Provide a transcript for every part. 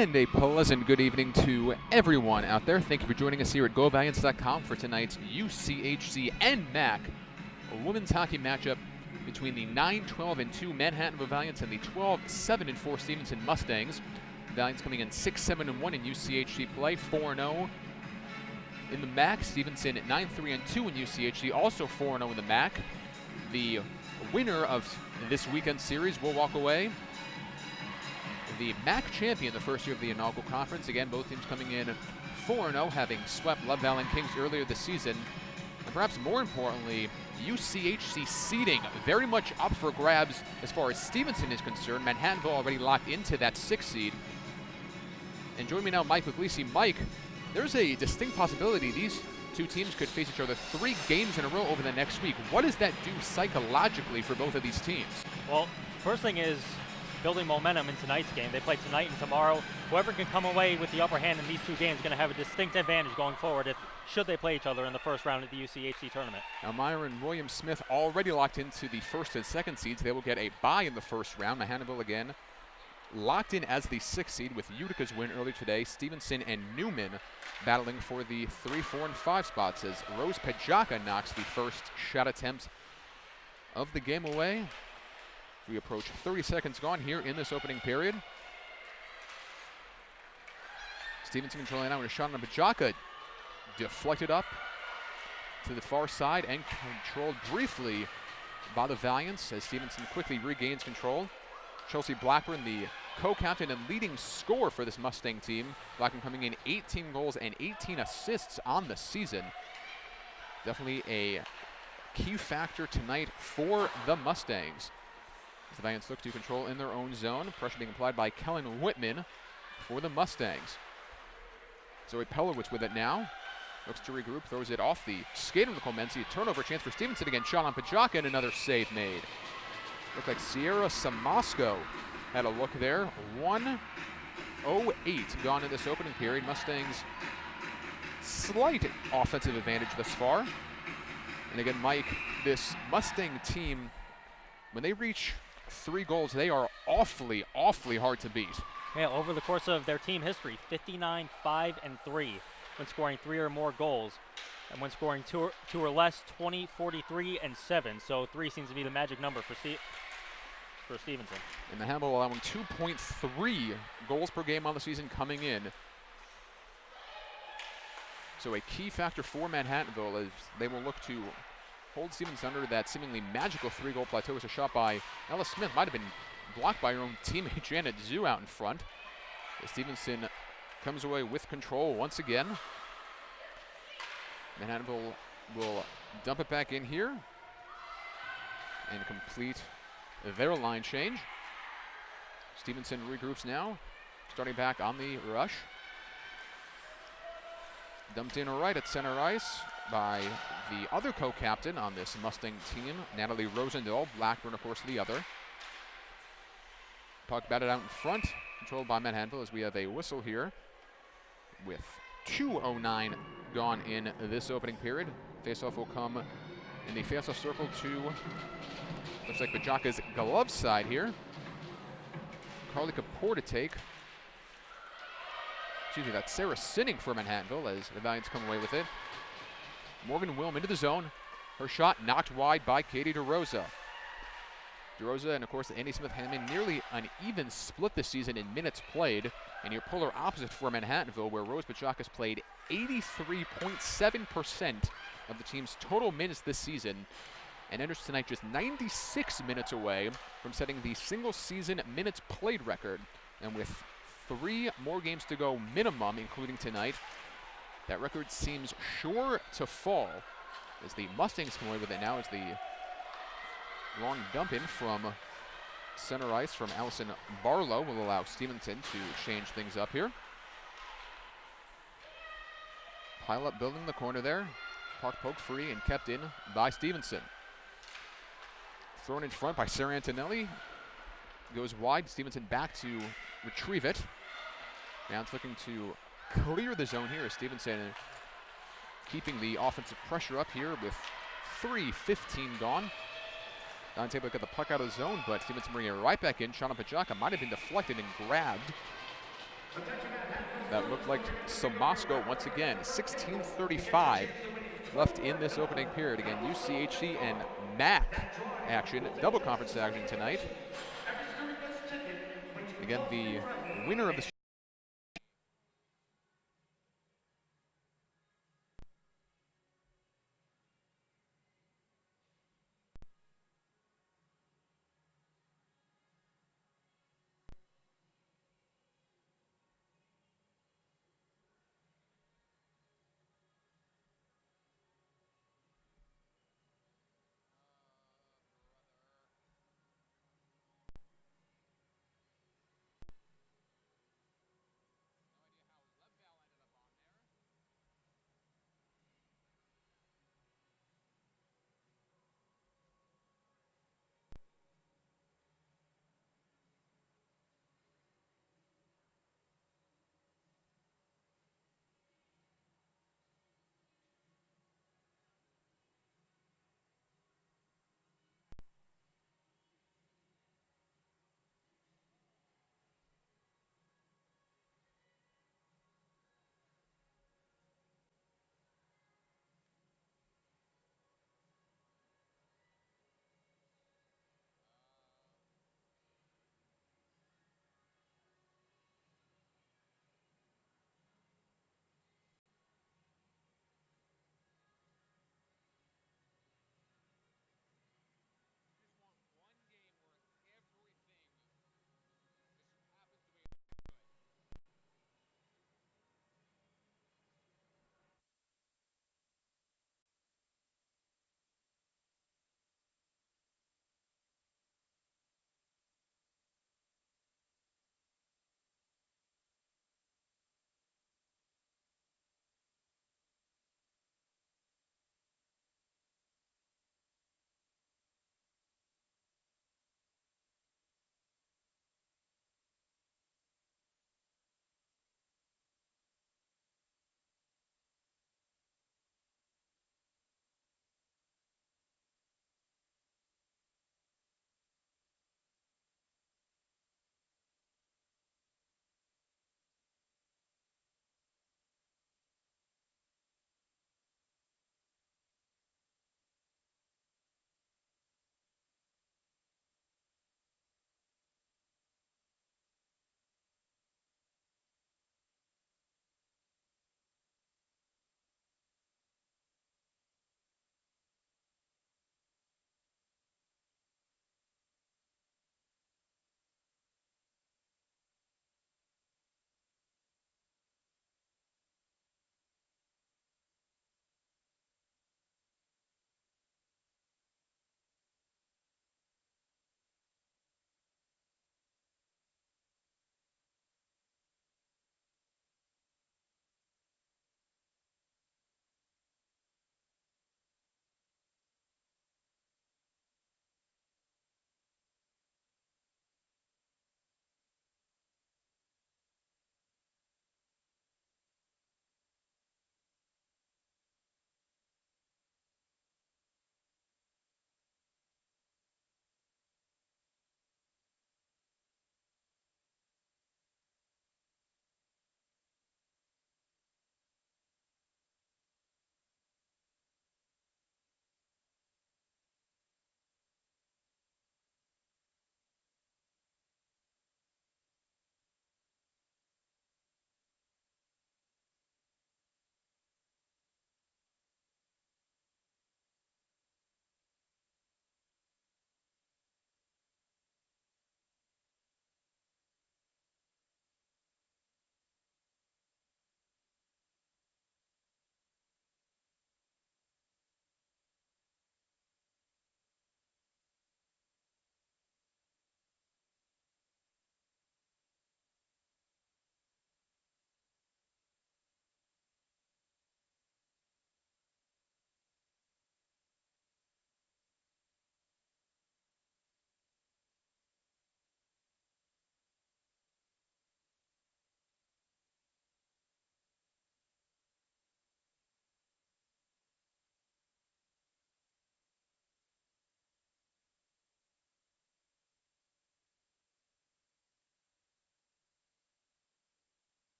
And a pleasant good evening to everyone out there. Thank you for joining us here at GoValiants.com for tonight's UCHC and MAC women's hockey matchup between the 9-12-2 Manhattanville Valiants and the 12-7-4 Stevenson Mustangs. Valiants coming in 6-7-1 in UCHC play, 4-0 in the MAC. Stevenson at 9-3-2 in UCHC, also 4-0 in the MAC. The winner of this weekend series will walk away the MAC champion the first year of the inaugural conference. Again, both teams coming in 4-0, having swept Love Valley Kings earlier this season. And perhaps more importantly, UCHC seeding very much up for grabs as far as Stevenson is concerned. Manhattanville already locked into that 6th seed. And join me now, Mike Puglisi. Mike, there's a distinct possibility these two teams could face each other 3 games in a row over the next week. What does that do psychologically for both of these teams? Well, first thing is building momentum in tonight's game. They play tonight and tomorrow. Whoever can come away with the upper hand in these 2 games is going to have a distinct advantage going forward should they play each other in the first round of the UCHC tournament. Now, Meyer and William Smith already locked into the 1st and 2nd seeds. They will get a bye in the first round. Manhattanville again locked in as the 6th seed with Utica's win earlier today. Stevenson and Newman battling for the 3, 4, and 5 spots as Rose Pejaka knocks the first shot attempt of the game away. We approach 30 seconds gone here in this opening period. Stevenson controlling now with a shot on Pejaka. Deflected up to the far side and controlled briefly by the Valiants as Stevenson quickly regains control. Chelsea Blackburn, the co-captain and leading scorer for this Mustang team. Blackburn coming in 18 goals and 18 assists on the season. Definitely a key factor tonight for the Mustangs. As the Valiants look to control in their own zone. Pressure being applied by Kellen Whitman for the Mustangs. Zoe Pelowitz with it now. Looks to regroup, throws it off the skate of Nicole Menzi. A turnover chance for Stevenson again. Shot on Pejaka and another save made. Looked like Sierra Samasco had a look there. 1:08 gone in this opening period. Mustangs slight offensive advantage thus far. And again, Mike, this Mustang team, when they reach 3 goals, they are awfully hard to beat. Yeah, over the course of their team history, 59, 5, and 3 when scoring 3 or more goals. And when scoring two or less, 20, 43, and 7. So 3 seems to be the magic number for Stevenson. And the Manhattanville allowing 2.3 goals per game on the season coming in. So a key factor for Manhattanville as they will look to hold Stevenson under that seemingly magical 3-goal plateau. As a shot by Ella Smith might have been blocked by her own teammate Janet Zhu out in front. As Stevenson comes away with control once again. Manhattanville will dump it back in here and complete their line change. Stevenson regroups now, starting back on the rush. Dumped in right at center ice by the other co-captain on this Mustang team, Natalie Rosendahl. Blackburn, of course, the other. Puck batted out in front, controlled by Manhattanville as we have a whistle here with 2:09 gone in this opening period. Faceoff will come in the faceoff circle to, looks like Pejaka's glove side here. Carly Kapoor to take. Excuse me, that's Sarah Sinning for Manhattanville as the Valiants come away with it. Morgan Wilm into the zone. Her shot knocked wide by Katie DeRosa. DeRosa and, of course, Andy Smith having nearly an even split this season in minutes played. And your polar opposite for Manhattanville, where Rose Pejaka has played 83.7% of the team's total minutes this season and enters tonight just 96 minutes away from setting the single-season minutes played record. And with 3 more games to go minimum, including tonight, that record seems sure to fall as the Mustangs come away with it now as the long dump in from center ice from Allison Barlow will allow Stevenson to change things up here. Pile up building the corner there. Puck poked free and kept in by Stevenson. Thrown in front by Sarah Antonelli. Goes wide. Stevenson back to retrieve it. Now it's looking to clear the zone here as Stevenson keeping the offensive pressure up here with 3:15 gone. Dante able to get the puck out of the zone, but Stevenson bringing it right back in. Shot on Pejaka might have been deflected and grabbed That looked like Samasco once again. 16:35 left in this opening period. Again, UCHC and MAC action, double conference action tonight. Again, the winner of the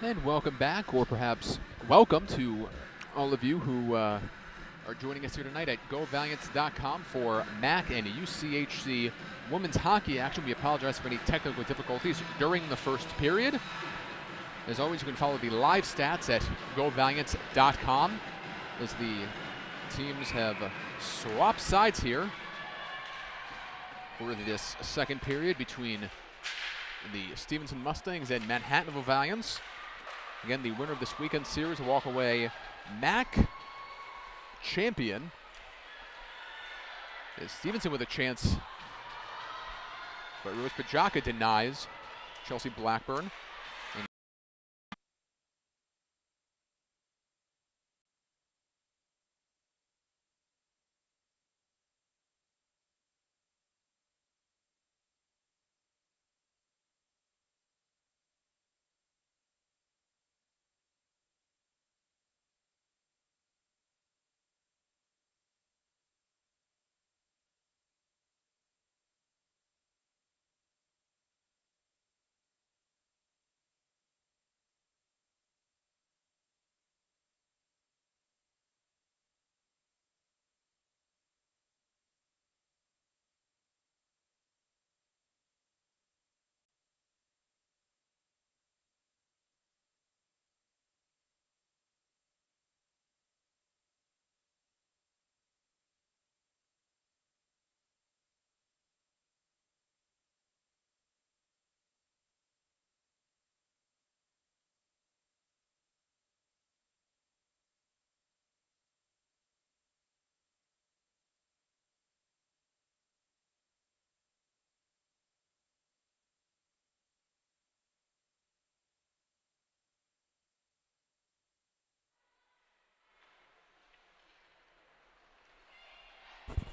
And welcome back, or perhaps welcome to all of you who are joining us here tonight at govaliants.com for MAC and UCHC women's hockey action. We apologize for any technical difficulties during the first period. As always, you can follow the live stats at govaliants.com as the teams have swapped sides here for this second period between the Stevenson Mustangs and Manhattanville Valiants. Again, the winner of this weekend series will walk away MAC champion. Is Stevenson with a chance, but Rose Pajaka denies Chelsea Blackburn.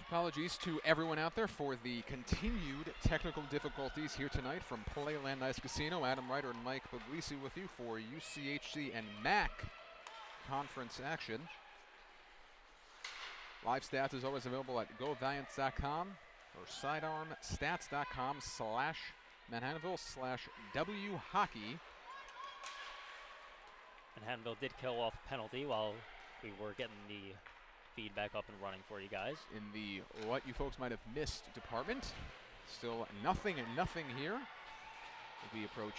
Apologies to everyone out there for the continued technical difficulties here tonight from Playland Ice Casino. Adam Ryder and Mike Puglisi with you for UCHC and MAC conference action. Live stats is always available at govaliants.com or sidearm.stats.com/Manhattanville/WHockey. Manhattanville did kill off a penalty while we were getting the feedback up and running for you guys. In the what you folks might have missed department, still nothing here. As we approach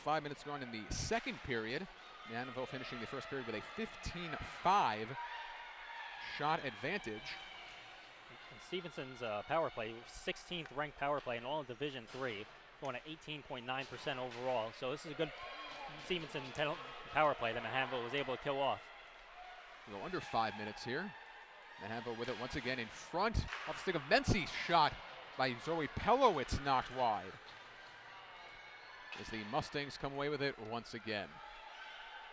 5 minutes gone in the second period. Manhattanville finishing the first period with a 15-5 shot advantage. And Stevenson's power play, 16th ranked power play in all of Division III, going at 18.9% overall. So this is a good Stevenson power play that Manhattanville was able to kill off. We'll go under 5 minutes here. Manhattanville with it once again in front. Off the stick of Menzies, shot by Zoe Pelowitz, knocked wide. As the Mustangs come away with it once again.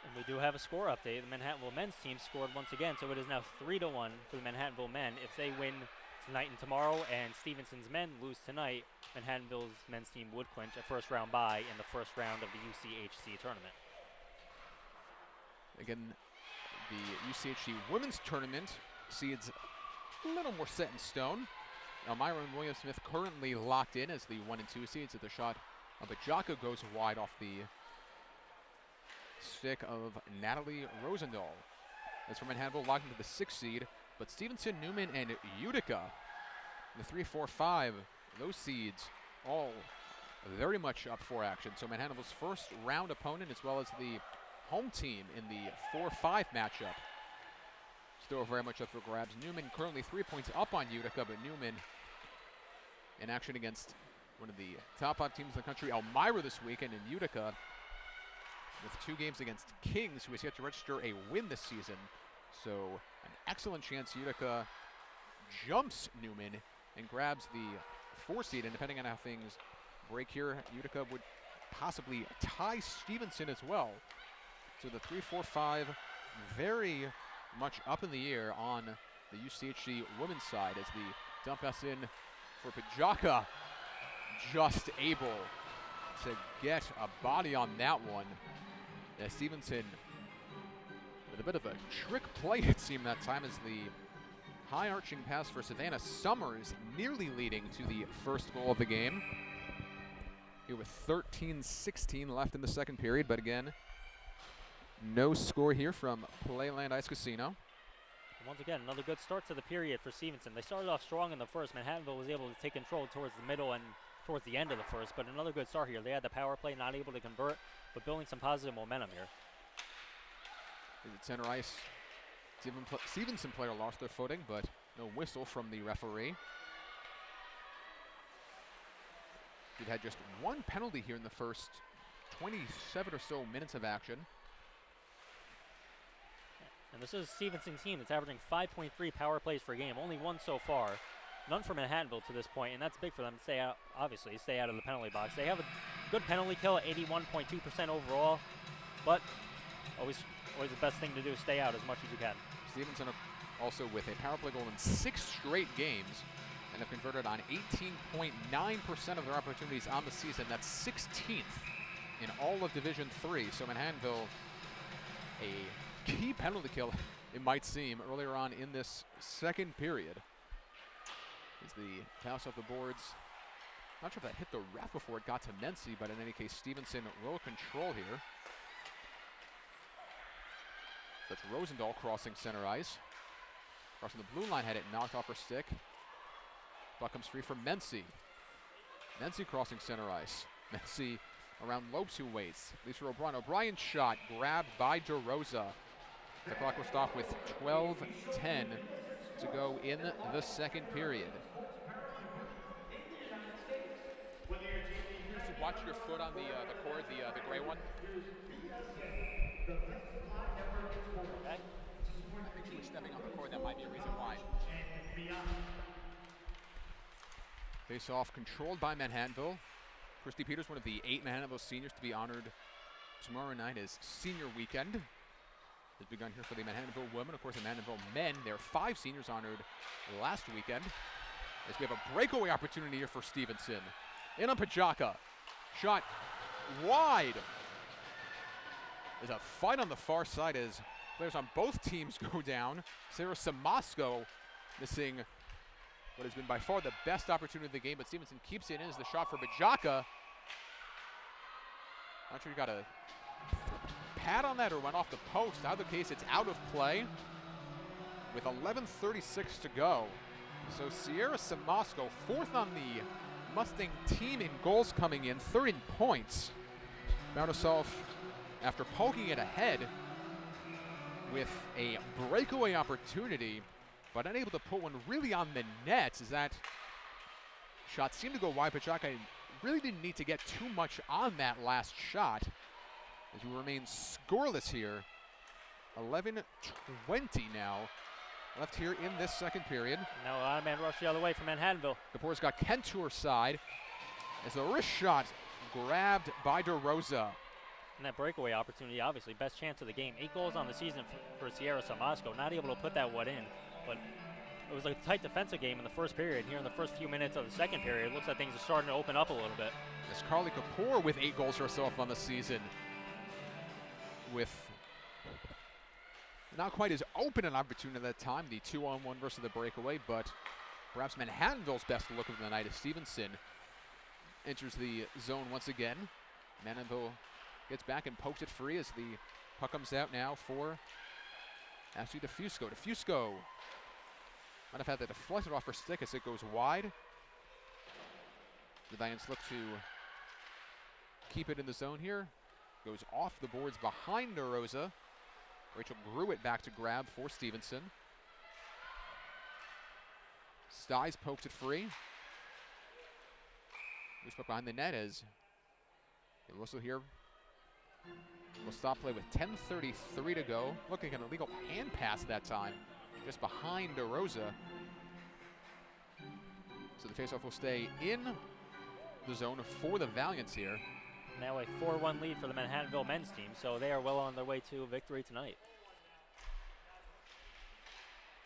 And we do have a score update. The Manhattanville men's team scored once again, so it is now 3-1 for the Manhattanville men. If they win tonight and tomorrow and Stevenson's men lose tonight, Manhattanville's men's team would clinch a first round bye in the first round of the UCHC tournament. Again, the UCHC women's tournament seeds a little more set in stone. Elmira and William Smith currently locked in as the 1 and 2 seeds. At the shot of Bajaka goes wide off the stick of Natalie Rosendahl. As for Manhattanville locked into the 6th seed, but Stevenson, Newman, and Utica, the 3, 4, 5, those seeds all very much up for action. So Manhattanville's first round opponent, as well as the home team in the 4-5 matchup, still very much up for grabs. Newman currently 3 points up on Utica, but Newman in action against one of the top 5 teams in the country, Elmira, this weekend, and Utica with 2 games against Kings, who has yet to register a win this season. So an excellent chance Utica jumps Newman and grabs the 4 seed, and depending on how things break here, Utica would possibly tie Stevenson as well. So the 3, 4, 5 very much up in the air on the UCHC women's side as the dump pass in for Pajaka, just able to get a body on that one. As Stevenson with a bit of a trick play, it seemed that time, as the high arching pass for Savannah Summers nearly leading to the first goal of the game. Here with 13-16 left in the second period, but again, No score here from Playland Ice Casino. And once again, another good start to the period for Stevenson. They started off strong in the first. Manhattanville was able to take control towards the middle and towards the end of the first, but another good start here. They had the power play, not able to convert, but building some positive momentum here. At center ice, Stevenson player lost their footing, but no whistle from the referee. We've had just one penalty here in the first 27 or so minutes of action. And this is a Stevenson team that's averaging 5.3 power plays per game, only one so far. None for Manhattanville to this point, and that's big for them to stay out, obviously, stay out of the penalty box. They have a good penalty kill at 81.2% overall, but always the best thing to do is stay out as much as you can. Stevenson also with a power play goal in 6 straight games and have converted on 18.9% of their opportunities on the season. That's 16th in all of Division III. So Manhattanville, a key penalty kill, it might seem, earlier on in this second period. As the pass off the boards, not sure if that hit the ref before it got to Mency, but in any case, Stevenson will control here. That's Rosendahl crossing center ice. Crossing the blue line, had it knocked off her stick. Puck comes free from Mency. Mency crossing center ice. Mency around Lopes, who waits. Lisa O'Brien. O'Brien's shot grabbed by DeRosa. The clock will stop with 12:10 to go in the second period. So watch your foot on the cord, the gray one. Okay. I think she was stepping on the cord. That might be a reason why. Face off controlled by Manhattanville. Christy Peters, one of the 8 Manhattanville seniors to be honored tomorrow night as senior weekend. Has begun here for the Manhattanville women. Of course, the Manhattanville men, there are 5 seniors honored last weekend. As we have a breakaway opportunity here for Stevenson. In on Pajaka. Shot wide. There's a fight on the far side as players on both teams go down. Sarah Samasco missing what has been by far the best opportunity of the game, but Stevenson keeps it in as the shot for Pajaka. Not sure you got a pad on that or went off the post. Either case, it's out of play with 11:36 to go. So Sierra Samasco, 4th on the Mustang team in goals coming in, 3rd in points. Found herself, after poking it ahead, with a breakaway opportunity, but unable to put one really on the net, as that shot seemed to go wide. Pachaka really didn't need to get too much on that last shot, as we remain scoreless here. 11:20 now left here in this second period. Now a lot of man rush the other way from Manhattanville. Kapoor's got Kent to her side as the wrist shot grabbed by DeRosa. And that breakaway opportunity, obviously, best chance of the game. 8 goals on the season for Sierra Samasco. Not able to put that one in, but it was a tight defensive game in the first period. Here in the first few minutes of the second period, it looks like things are starting to open up a little bit. As Carly Kapoor with 8 goals herself on the season, with not quite as open an opportunity at that time, the 2-on-1 versus the breakaway, but perhaps Manhattanville's best look of the night as Stevenson enters the zone once again. Manhattanville gets back and pokes it free as the puck comes out now for Ashley DeFusco. DeFusco might have had that deflected off her stick as it goes wide. The Valiants look to keep it in the zone here. Goes off the boards behind DeRosa. Rachel grew it back to grab for Stevenson. Stiles poked it free. Loose puck behind the net as the whistle here will stop play with 10:33 to go. Looking at an illegal hand pass that time, just behind DeRosa. So the faceoff will stay in the zone for the Valiants here. Now a 4-1 lead for the Manhattanville men's team, so they are well on their way to victory tonight.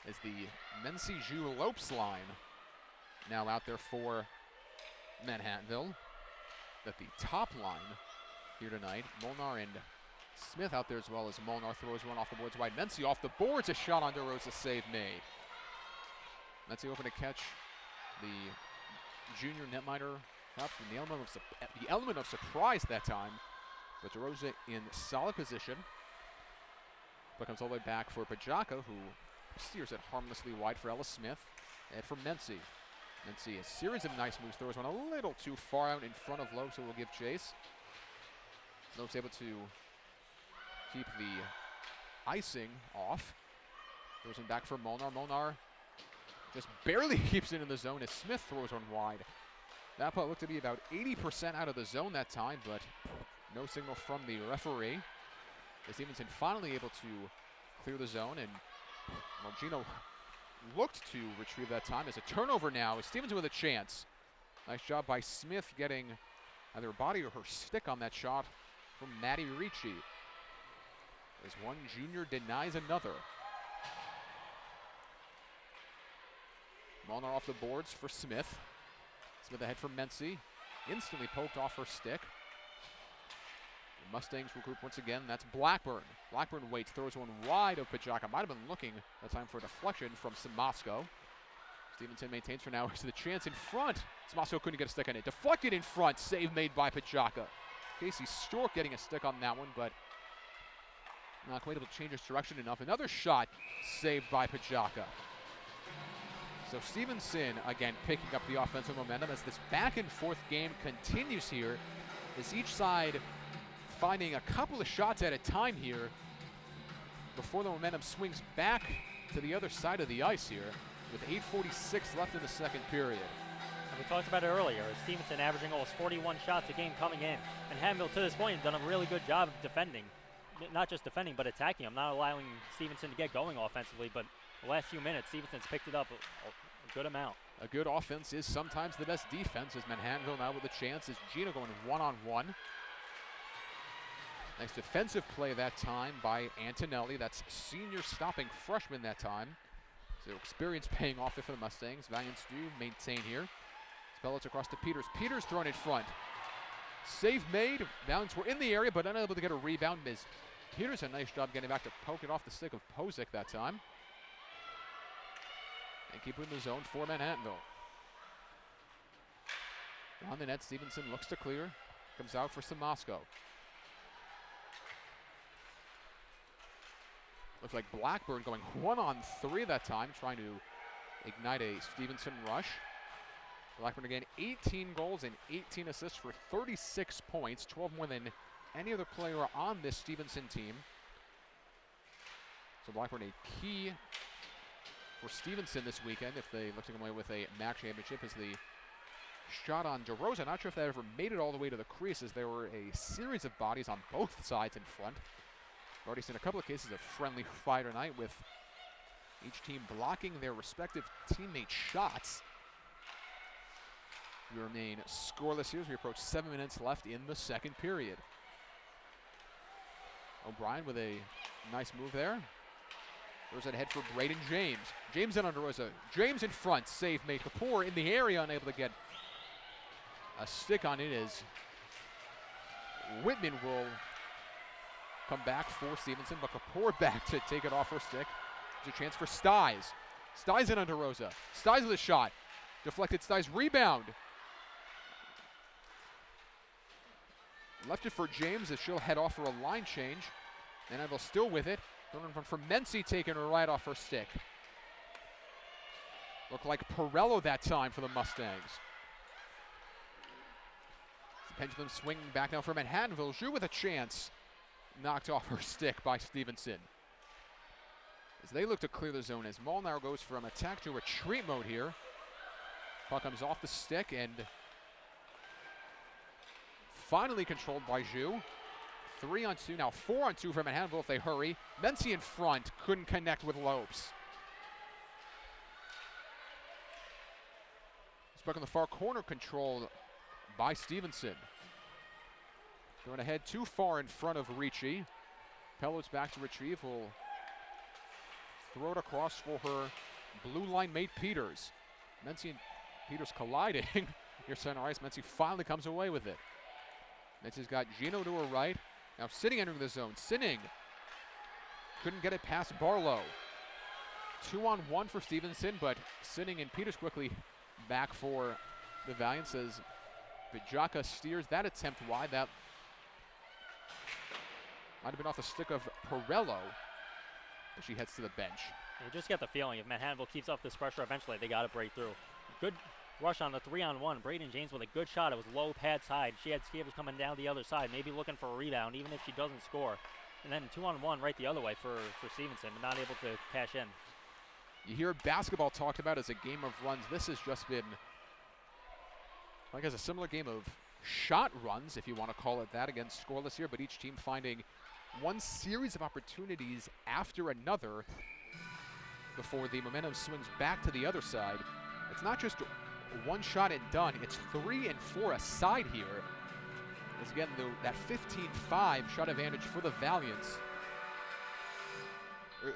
As the Mency Ju Lopes line now out there for Manhattanville. At the top line here tonight, Molnar and Smith out there as well, as Molnar throws one off the boards wide. Mency off the boards, a shot on DeRosa, save made. Mency open to catch the junior netminder, perhaps from the element of surprise that time, but DeRosa in solid position. But comes all the way back for Pajaka, who steers it harmlessly wide for Ellis Smith. And for Mency. Mency, a series of nice moves. Throws one a little too far out in front of Lowe, so we'll give chase. Lowe's able to keep the icing off. Throws him back for Molnar. Molnar just barely keeps it in the zone as Smith throws one wide. That putt looked to be about 80% out of the zone that time, but no signal from the referee. As Stevenson finally able to clear the zone, and Margino looked to retrieve that time. As a turnover now, is Stevenson with a chance. Nice job by Smith getting either her body or her stick on that shot from Maddie Ricci. As one junior denies another. Molnar off the boards for Smith. Smith ahead for Mency. Instantly poked off her stick. The Mustangs regroup once again. That's Blackburn. Blackburn waits, throws one wide of Pajaka. Might have been looking that time for a deflection from Samasco. Stevenson maintains for now. Here's the chance in front. Samasco couldn't get a stick on it. Deflected in front. Save made by Pajaka. Casey Stork getting a stick on that one, but not quite able to change his direction enough. Another shot saved by Pajaka. So Stevenson, again, picking up the offensive momentum as this back and forth game continues here. As each side finding a couple of shots at a time here before the momentum swings back to the other side of the ice here with 8:46 left in the second period. And we talked about it earlier. Stevenson averaging almost 41 shots a game coming in. And Manhattanville to this point has done a really good job of defending. Not just defending, but attacking. I'm not allowing Stevenson to get going offensively, but the last few minutes, Stevenson's picked it up a good amount. A good offense is sometimes the best defense, as Manhattanville now with a chance as Gino going one-on-one. Nice defensive play that time by Antonelli. That's senior stopping freshman that time. So experience paying off for the Mustangs. Valiants do maintain here. Spellets across to Peters. Peters thrown in front. Save made. Valiants were in the area, but unable to get a rebound. Ms. Peters a nice job getting back to poke it off the stick of Pozic that time. And keep it in the zone for Manhattanville. On the net, Stevenson looks to clear. Comes out for Samasco. Looks like Blackburn going 1-on-3 that time, trying to ignite a Stevenson rush. Blackburn again, 18 goals and 18 assists for 36 points, 12 more than any other player on this Stevenson team. So Blackburn a key for Stevenson this weekend if they look to come away with a MAC championship, as the shot on DeRosa. Not sure if that ever made it all the way to the crease, as there were a series of bodies on both sides in front. We've already seen a couple of cases of friendly fire tonight, with each team blocking their respective teammates' shots. We remain scoreless here as we approach 7 minutes left in the second period. O'Brien with a nice move there. Throws it ahead for Braden James. James in under Rosa. James in front. Save made. Kapoor in the area, unable to get a stick on it, as Whitman will come back for Stevenson, but Kapoor back to take it off her stick. There's a chance for Stiles. Stiles in under Rosa. Stiles with a shot. Deflected. Stiles rebound. Left it for James as she'll head off for a line change. And Manhattanville still with it. Going in front for Mency, taking her right off her stick. Looked like Pirello that time for the Mustangs. The pendulum swinging back now for Manhattanville. Zhu with a chance. Knocked off her stick by Stevenson. As they look to clear the zone, as Molnar goes from attack to retreat mode here. Puck comes off the stick and finally controlled by Zhu. 3-on-2, now 4-on-2 for Manhattanville if they hurry. Mency in front, couldn't connect with Lopes. This puck in the far corner, controlled by Stevenson. Going ahead too far in front of Ricci. Pelo's back to retrieve, will throw it across for her blue line mate Peters. Mency and Peters colliding near center ice. Mency finally comes away with it. Mency's got Gino to her right. Now Sinning entering the zone. Sinning couldn't get it past Barlow. 2-on-1 for Stevenson, but Sinning and Peters quickly back for the Valiants as Pajaka steers that attempt wide. That might have been off the stick of Pirello. as she heads to the bench. You just get the feeling if Manhattanville keeps up this pressure, eventually they got to break through. Good rush on the 3-on-1. Braden James with a good shot. It was low pad side. She had skaters coming down the other side, maybe looking for a rebound, even if she doesn't score. And then 2-on-1 right the other way for Stevenson, but not able to cash in. You hear basketball talked about as a game of runs. This has just been, I guess, a similar game of shot runs, if you want to call it that, again, scoreless here, but each team finding one series of opportunities after another before the momentum swings back to the other side. It's not just one shot and done, it's 3 and 4 aside here. As again, that 15-5 shot advantage for the Valiants,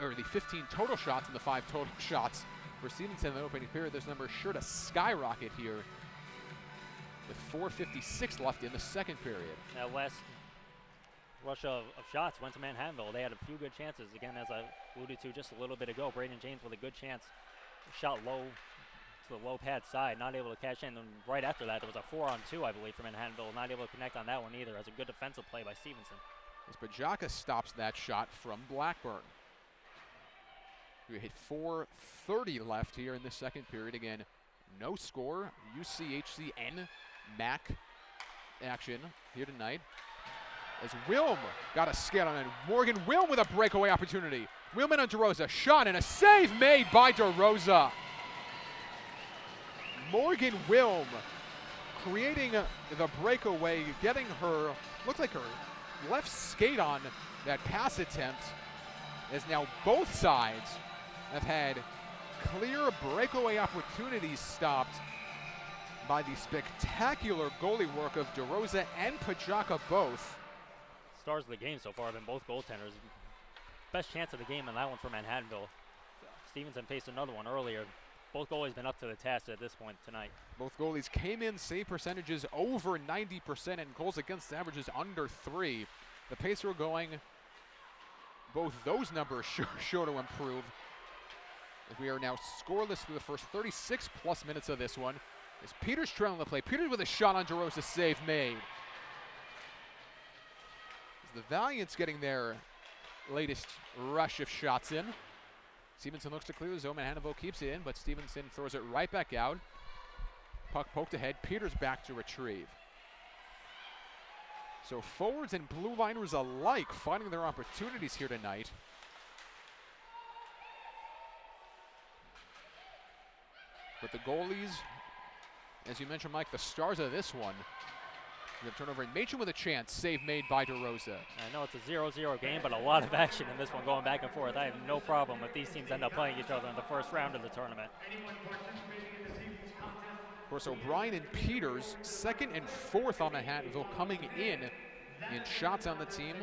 or the 15 total shots and the 5 total shots for Stevenson in the opening period. This number is sure to skyrocket here with 4:56 left in the second period. That last rush of shots went to Manhattanville. They had a few good chances. Again, as I alluded to just a little bit ago, Braden James with a good chance. Shot low to the low pad side, not able to cash in. And right after that, there was a 4-on-2, I believe, for Manhattanville. Not able to connect on that one either. As a good defensive play by Stevenson. As Bajaka stops that shot from Blackburn. We hit 4:30 left here in the second period. Again, no score. UCHCN MAC action here tonight. As Wilm got a skate on it. Morgan Wilm with a breakaway opportunity. Wilman on DeRosa. Shot and a save made by DeRosa. Morgan Wilm creating the breakaway, getting her, looked like her left skate on that pass attempt, as now both sides have had clear breakaway opportunities stopped by the spectacular goalie work of DeRosa and Pajaka both. Stars of the game so far have been both goaltenders. Best chance of the game in that one for Manhattanville. Stevenson faced another one earlier. Both goalies been up to the task at this point tonight. Both goalies came in save percentages over 90% and goals against averages under 3. The pace we're going, both those numbers sure to improve. As we are now scoreless through the first 36 plus minutes of this one. As Peters trailing the play. Peters with a shot on DeRosa, save made. As the Valiants getting their latest rush of shots in. Stevenson looks to clear the zone. Manhattanville keeps it in, but Stevenson throws it right back out. Puck poked ahead. Peters back to retrieve. So forwards and blue liners alike finding their opportunities here tonight. But the goalies, as you mentioned, Mike, the stars of this one. We have turnover and Machen with a chance. Save made by DeRosa. I know it's a 0-0 game, but a lot of action in this one going back and forth. I have no problem if these teams end up playing each other in the first round of the tournament. Of course, O'Brien and Peters, second and fourth on Manhattanville, coming in shots on the team.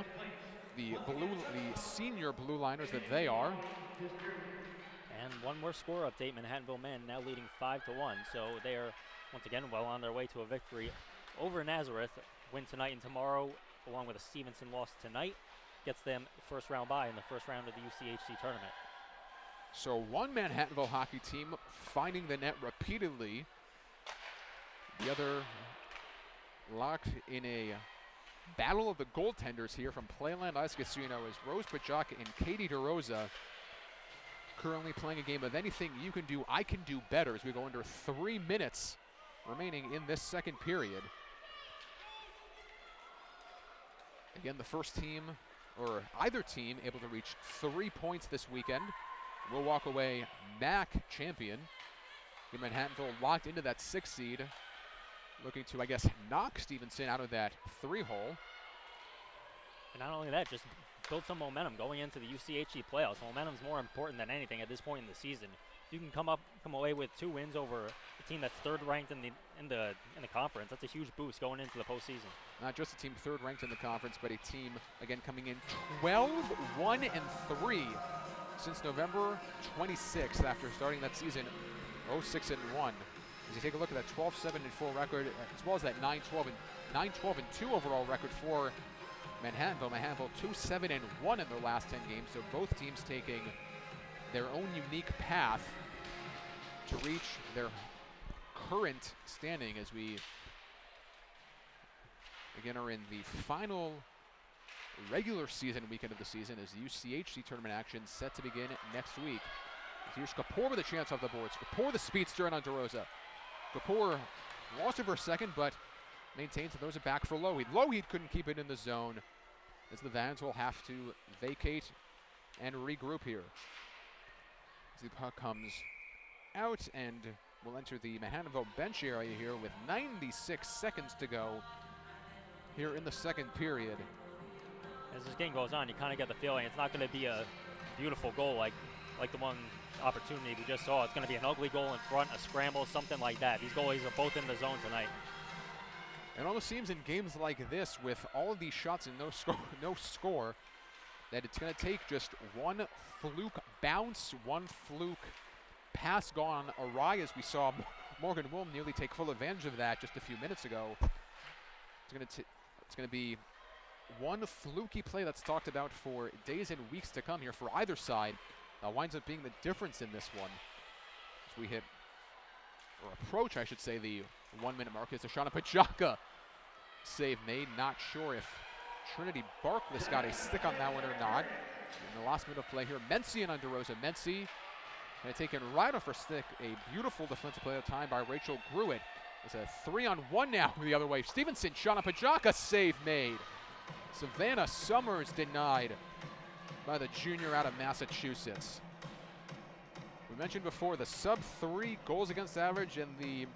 The senior blue liners that they are. And one more score update. Manhattanville men now leading 5-1. So they are once again well on their way to a victory over Nazareth. Win tonight and tomorrow, along with a Stevenson loss tonight, gets them first round bye in the first round of the UCHC tournament. So one Manhattanville hockey team finding the net repeatedly. The other locked in a battle of the goaltenders here from Playland Ice Casino as Rose Pajaka and Katie DeRosa currently playing a game of anything you can do, I can do better, as we go under 3 minutes remaining in this second period. Again, the first team, or either team, able to reach 3 points this weekend will walk away MAC champion. Manhattanville locked into that 6th seed, looking to, I guess, knock Stevenson out of that 3-hole. And not only that, just build some momentum going into the UCHC playoffs. Momentum's more important than anything at this point in the season. You can come away with 2 wins over a team that's third ranked in the conference. That's a huge boost going into the postseason. Not just a team third ranked in the conference, but a team again coming in 12-1-3 since November 26th after starting that season 0-6-1. As you take a look at that 12-7-4 record, as well as that 9-12-2 overall record for Manhattanville. Manhattanville 2-7-1 in their last 10 games. So both teams taking their own unique path to reach their current standing, as we again are in the final regular season weekend of the season as UCHC tournament action set to begin next week. Here's Kapoor with a chance off the boards. Kapoor the speedster on DeRosa. Kapoor lost it for a second, but maintains that those are back for Lougheed. Lougheed couldn't keep it in the zone as the Vans will have to vacate and regroup here. As the puck comes out and will enter the Manhattanville bench area here with 96 seconds to go here in the second period. As this game goes on, you kind of get the feeling it's not going to be a beautiful goal like the one opportunity we just saw. It's going to be an ugly goal in front, a scramble, something like that. These goalies are both in the zone tonight. It almost seems in games like this, with all of these shots and no score, that it's going to take just one fluke bounce, one fluke pass gone awry, as we saw Morgan Wilm nearly take full advantage of that just a few minutes ago. It's going to be one fluky play that's talked about for days and weeks to come here for either side. Winds up being the difference in this one. As we hit, or approach, I should say, the 1 minute mark. It's a shot at Pajaka. Save made. Not sure if Trinity Barkless got a stick on that one or not. In the last minute of play here, Mency and under Rosa. Mency going to take it right off her stick. A beautiful defensive play of time by Rachel Gruitt. It's a 3-on-1 now the other way. Stevenson shot on Pajaka. Save made. Savannah Summers denied by the junior out of Massachusetts. We mentioned before the sub-3 goals against average and the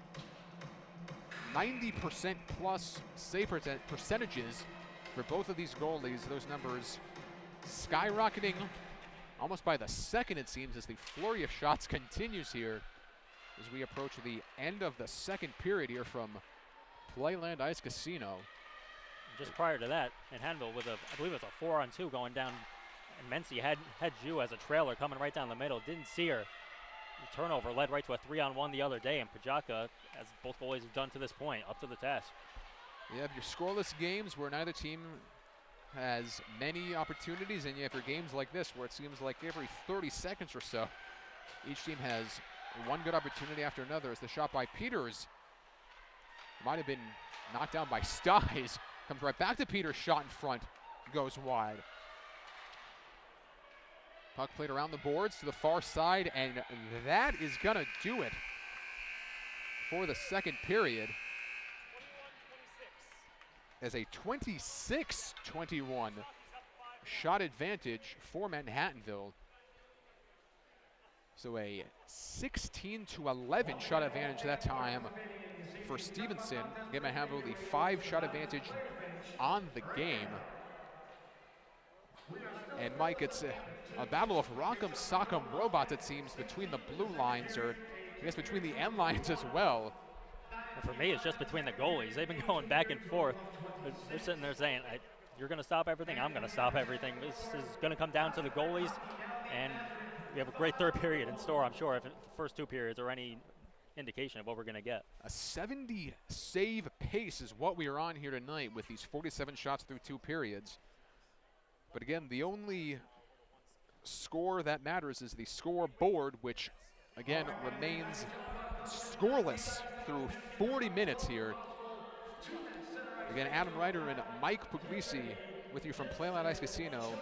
90% plus save percentages for both of these goalies. Those numbers skyrocketing almost by the second, it seems, as the flurry of shots continues here as we approach the end of the second period here from Playland Ice Casino. Just prior to that, Manhattanville with I believe it was a 4-on-2 going down, and Mency had Ju as a trailer coming right down the middle, didn't see her. The turnover led right to a 3-on-1 the other day, and Pajaka, as both goalies have done to this point, up to the task. You have your scoreless games where neither team has many opportunities, and you have your games like this where it seems like every 30 seconds or so, each team has one good opportunity after another. As the shot by Peters might have been knocked down by Styes, comes right back to Peters, shot in front, goes wide. Puck played around the boards to the far side, and that is going to do it for the second period. As a 26-21 shot advantage for Manhattanville. So a 16-11 shot advantage that time for Stevenson. Again, Manhattanville the 5-shot advantage on the game. And Mike, it's a battle of Rock'em Sock'em robots, it seems, between the blue lines, or I guess between the end lines as well. And for me, it's just between the goalies. They've been going back and forth. They're sitting there saying, you're going to stop everything, I'm going to stop everything. This is going to come down to the goalies, and we have a great third period in store, I'm sure, if the first two periods are any indication of what we're going to get. A 70 save pace is what we are on here tonight with these 47 shots through 2 periods. But again, the only score that matters is the scoreboard, which again remains scoreless through 40 minutes here. Again, Adam Ryder and Mike Puglisi with you from Playland Ice Casino.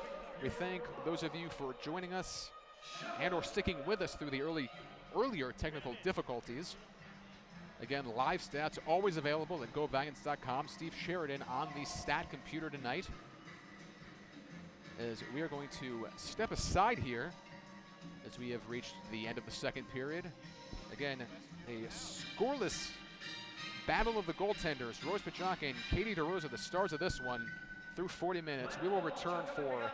We thank those of you for joining us and or sticking with us through the earlier technical difficulties. Again, live stats always available at govaliants.com. Steve Sheridan on the stat computer tonight, as we are going to step aside here as we have reached the end of the second period. Again, a scoreless battle of the goaltenders. Rose Pachaka and Katie DeRosa, the stars of this one, through 40 minutes. We will return for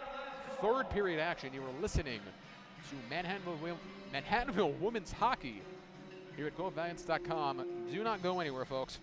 third period action. You are listening to Manhattanville Women's Hockey here at govaliants.com. Do not go anywhere, folks.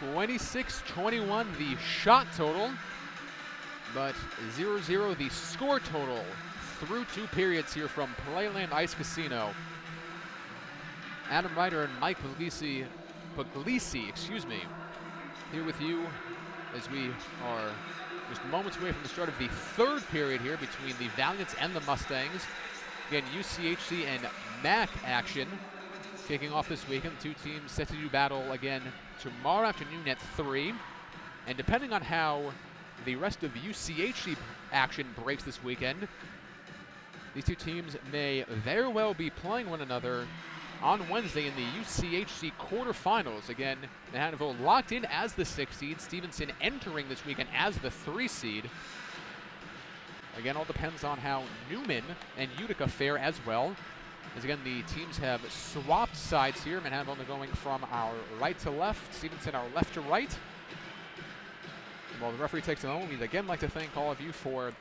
26-21 the shot total, but 0-0 the score total through 2 periods here from Playland Ice Casino. Adam Ryder and Mike Puglisi, here with you as we are just moments away from the start of the 3rd period here between the Valiants and the Mustangs. Again, UCHC and MAC action kicking off this weekend. The 2 teams set to do battle again tomorrow afternoon at 3. And depending on how the rest of UCHC action breaks this weekend, these 2 teams may very well be playing one another on Wednesday in the UCHC quarterfinals. Again, Manhattanville locked in as the 6th seed, Stevenson entering this weekend as the 3 seed. Again, all depends on how Newman and Utica fare as well. As again, the teams have swapped sides here. Manhattanville going from our right to left, Stevenson our left to right. And while the referee takes a moment, we'd again like to thank all of you for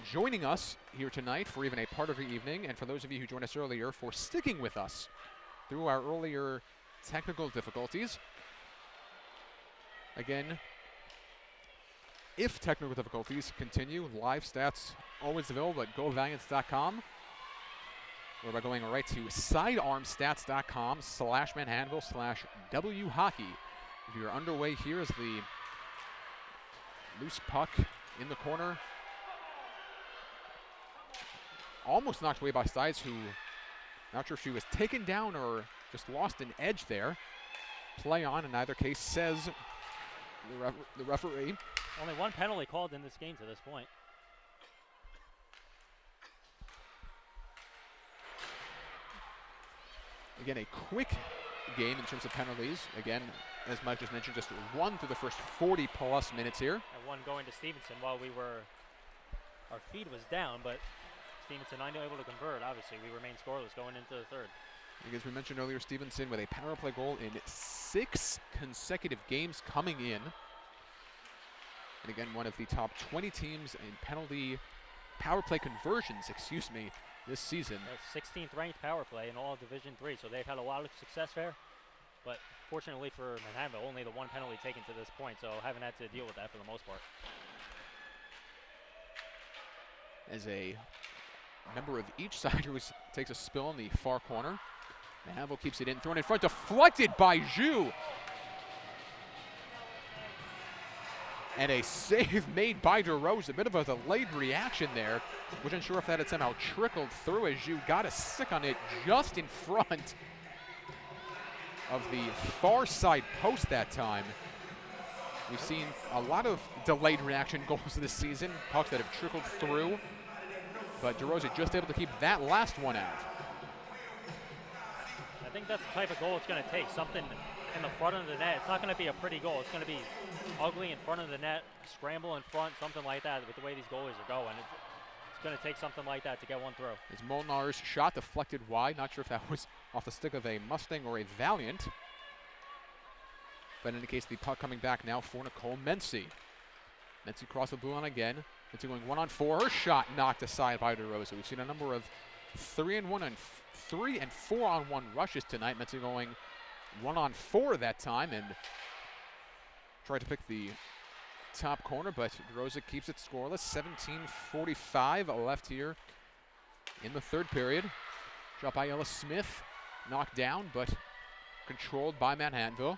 joining us here tonight for even a part of your evening, and for those of you who joined us earlier for sticking with us through our earlier technical difficulties. Again, if technical difficulties continue, live stats always available at govaliants.com, or by going right to sidearmstats.com/Manhattanville/WHockey. If you're underway here as the loose puck in the corner, almost knocked away by Stites, who, not sure if she was taken down or just lost an edge there. Play on in either case, says the referee. Only 1 penalty called in this game to this point. Again, a quick game in terms of penalties. Again, as Mike just mentioned, just 1 through the first 40+ minutes here. And 1 going to Stevenson while our feed was down, but Stevenson unable to convert. Obviously, we remain scoreless going into the 3rd. As we mentioned earlier, Stevenson with a power play goal in 6 consecutive games coming in. And again, one of the top 20 teams in power play conversions, this season. 16th ranked power play in all of Division III, so they've had a lot of success there. But fortunately for Manhattanville, only the 1 penalty taken to this point, so haven't had to deal with that for the most part. As a member of each side who takes a spill in the far corner. Manhattanville keeps it in, thrown in front, deflected by Zhu. And a save made by DeRose. A bit of a delayed reaction there. Wasn't sure if that had somehow trickled through as Zhu got a stick on it just in front of the far side post that time. We've seen a lot of delayed reaction goals this season, pucks that have trickled through. But DeRosa just able to keep that last one out. I think that's the type of goal it's going to take. Something in the front of the net. It's not going to be a pretty goal. It's going to be ugly in front of the net, scramble in front, something like that with the way these goalies are going. It's going to take something like that to get one through. As Molnar's shot deflected wide. Not sure if that was off the stick of a Mustang or a Valiant. But in any case, the puck coming back now for Nicole Mency. Mency across the blue line again. Mency going 1-on-4. Her shot knocked aside by DeRosa. We've seen a number of 3-and-1 and 3- and 4-on-1 rushes tonight. Mency going 1-on-4 that time and tried to pick the top corner, but DeRosa keeps it scoreless. 17:45 left here in the 3rd period. Shot by Ella Smith, knocked down, but controlled by Manhattanville.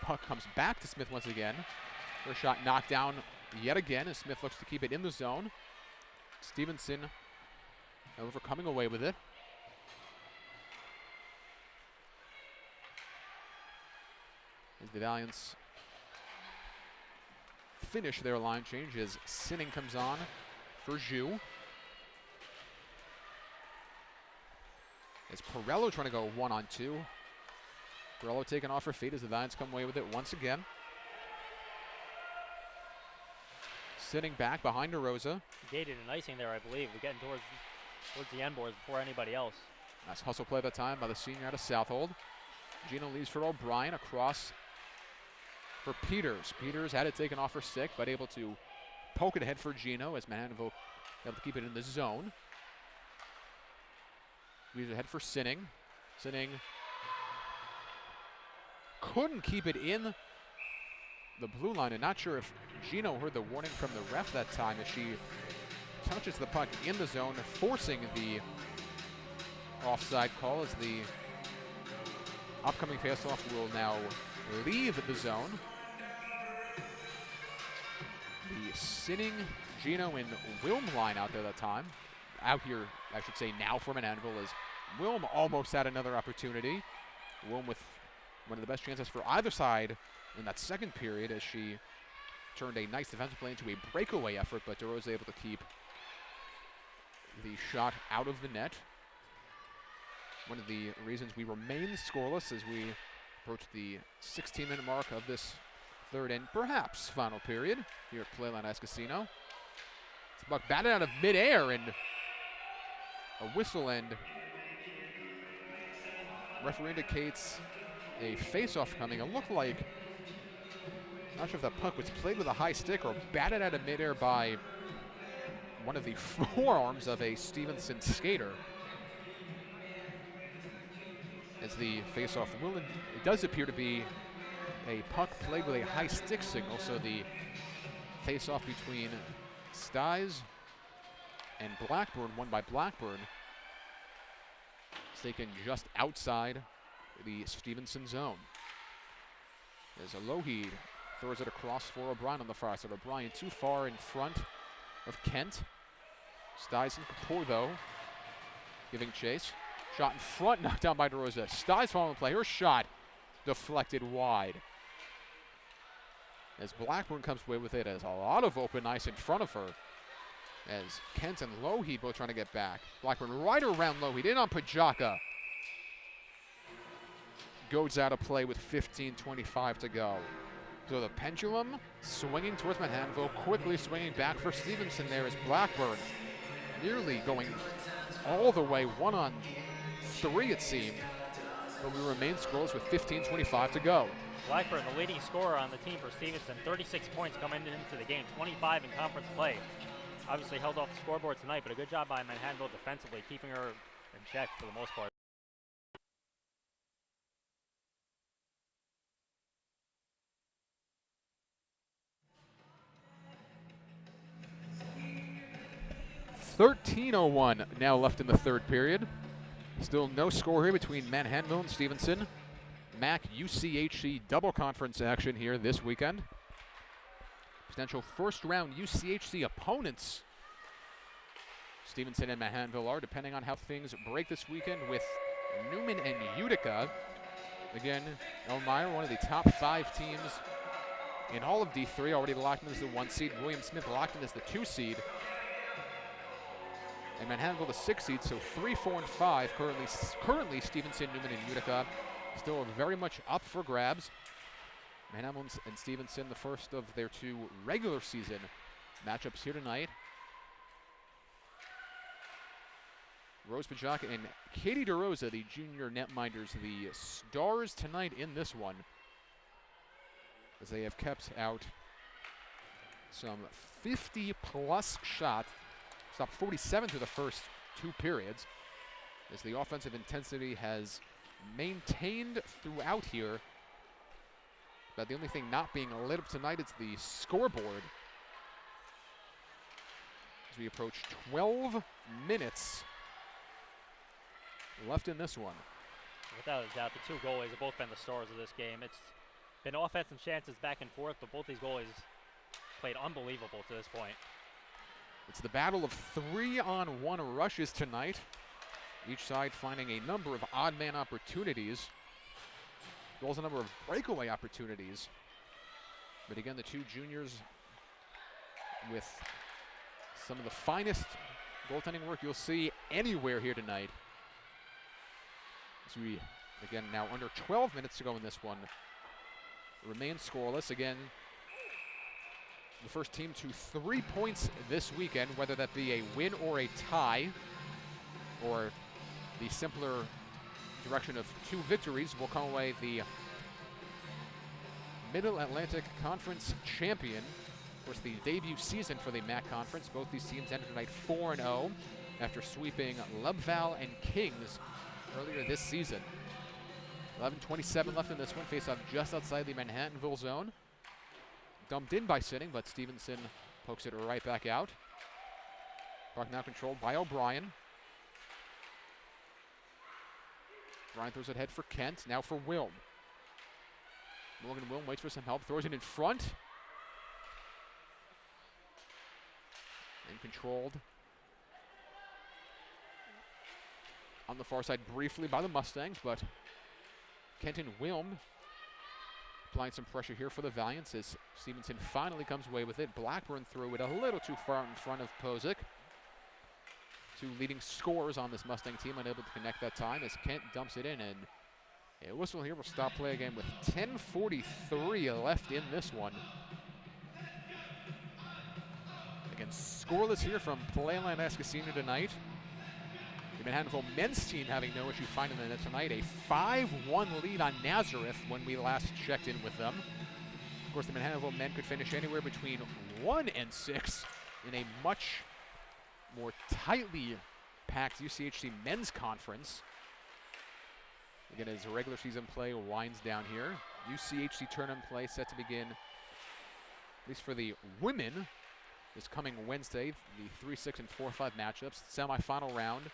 Puck comes back to Smith once again. Her shot knocked down yet again as Smith looks to keep it in the zone. Stevenson, however, coming away with it. As the Valiants finish their line change as Sinning comes on for Zhu. As Perello trying to go 1-on-2. Perello taken off her feet as the Valiants come away with it once again. Sitting back behind DeRosa. Gated and icing there, I believe. We're getting towards the end boards before anybody else. Nice hustle play that time by the senior out of Southold. Gina leaves for O'Brien across for Peters. Peters had it taken off her stick, but able to poke it ahead for Gino as Manhattanville able to keep it in the zone. Leaves ahead for Sinning. Sinning couldn't keep it in the blue line. And not sure if Gino heard the warning from the ref that time as she touches the puck in the zone, forcing the offside call as the upcoming faceoff will now leave the zone. The sitting Gino and Wilm line out there that time. Out here, I should say now for Manhattanville, as Wilm almost had another opportunity. Wilm with one of the best chances for either side in that second period as she turned a nice defensive play into a breakaway effort, but DeRosa able to keep the shot out of the net. One of the reasons we remain scoreless as we approach the 16-minute mark of this third and perhaps final period here at Playland Ice Casino. It's a puck batted out of midair and a whistle, and referee indicates a face-off coming. It looked like, not sure if that puck was played with a high stick or batted out of midair by one of the forearms of a Stevenson skater. As the face-off will, it does appear to be a puck played with a high stick signal, so the face-off between Styes and Blackburn, won by Blackburn, is taken just outside the Stevenson zone. As Alohi throws it across for O'Brien on the far side. O'Brien too far in front of Kent. Styes and Kapoor, though, giving chase. Shot in front, knocked down by DeRosa. Styes following the play. Her shot deflected wide. As Blackburn comes away with it, as a lot of open ice in front of her. As Kent and Lougheed both trying to get back. Blackburn right around Lougheed, in on Pajaka. Goes out of play with 15:25 to go. So the pendulum swinging towards Manhattanville, quickly swinging back for Stevenson there as Blackburn nearly going all the way 1-on-3 it seemed. But we remain scoreless with 15:25 to go. Blackburn, the leading scorer on the team for Stevenson, 36 points coming into the game, 25 in conference play. Obviously held off the scoreboard tonight, but a good job by Manhattanville defensively, keeping her in check for the most part. .13:01 now left in the third period. Still no score here between Manhattanville and Stevenson. MAC UCHC double conference action here this weekend. Potential first round UCHC opponents, Stevenson and Manhattanville are, depending on how things break this weekend with Newman and Utica. Again, Elmira, one of the top 5 teams in all of D3, already locked in as the 1 seed. William Smith locked in as the 2 seed. And Manhattanville the 6 seed, so 3, 4, and 5. Currently Stevenson, Newman, and Utica still very much up for grabs. Manhattanville and Stevenson, the first of their 2 regular season matchups here tonight. Rose Pajaka and Katie DeRosa, the junior netminders, the stars tonight in this one, as they have kept out some 50-plus shots. Stopped 47 through the first 2 periods, as the offensive intensity has maintained throughout here. But the only thing not being lit up tonight is the scoreboard, as we approach 12 minutes left in this one. Without a doubt, the 2 goalies have both been the stars of this game. It's been offensive chances back and forth, but both these goalies played unbelievable to this point. It's the battle of 3-on-1 rushes tonight. Each side finding a number of odd man opportunities, as well as a number of breakaway opportunities. But again, the 2 juniors with some of the finest goaltending work you'll see anywhere here tonight. As we, again, now under 12 minutes to go in this one, remain scoreless. Again, the first team to 3 points this weekend, whether that be a win or a tie, or the simpler direction of 2 victories, will come away the Middle Atlantic Conference champion. Of course, the debut season for the MAC Conference. Both these teams entered tonight 4-0 after sweeping Lubval and Kings earlier this season. 11:27 left in this one. Face off just outside the Manhattanville zone. Dumped in by Sitting, but Stevenson pokes it right back out. Puck now controlled by O'Brien. Bryan throws it ahead for Kent, now for Wilm. Morgan Wilm waits for some help, throws it in front. And controlled on the far side briefly by the Mustangs, but Kent and Wilm applying some pressure here for the Valiants as Stevenson finally comes away with it. Blackburn threw it a little too far in front of Pozic. Two leading scorers on this Mustang team unable to connect that time as Kent dumps it in, and a whistle here will stop play again with 10:43 left in this one. Again, scoreless here from Playland Ice Casino tonight. The Manhattanville men's team having no issue finding the net tonight. A 5-1 lead on Nazareth when we last checked in with them. Of course, the Manhattanville men could finish anywhere between 1 and 6 in a much more tightly packed UCHC men's conference. Again, as regular season play winds down here, UCHC tournament play set to begin, at least for the women, this coming Wednesday. The 3-6 and 4-5 matchups, semifinal round,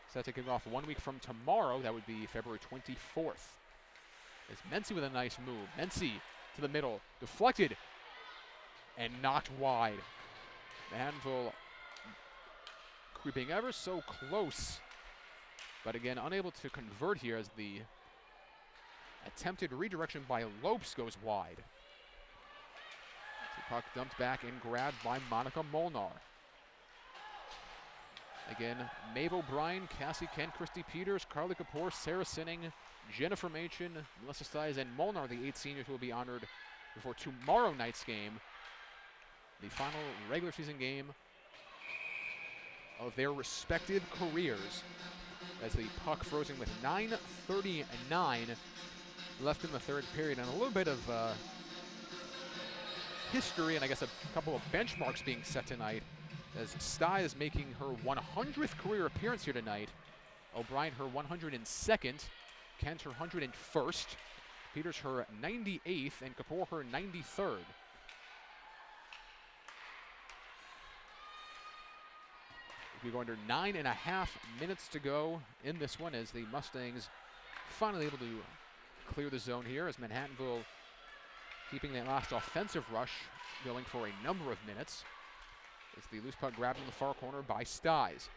set to kick off 1 week from tomorrow. That would be February 24th. As Mency with a nice move. Mency to the middle, deflected, and knocked wide. Manhattanville creeping ever so close, but again, unable to convert here as the attempted redirection by Lopes goes wide. The puck dumped back and grabbed by Monica Molnar. Again, Maeve O'Brien, Cassie Kent, Christy Peters, Carly Kapoor, Sarah Sinning, Jennifer Machin, Melissa Stiles, and Molnar, the 8 seniors, will be honored before tomorrow night's game, the final regular season game of their respective careers, as the puck frozen with 9:39 left in the third period, and a little bit of history and I guess a couple of benchmarks being set tonight, as Stiles making her 100th career appearance here tonight, O'Brien her 102nd, Kent her 101st, Peters her 98th, and Kapoor her 93rd. We go under 9.5 minutes to go in this one as the Mustangs finally able to clear the zone here, as Manhattanville keeping that last offensive rush going for a number of minutes. As the loose puck grabbed in the far corner by Stiles.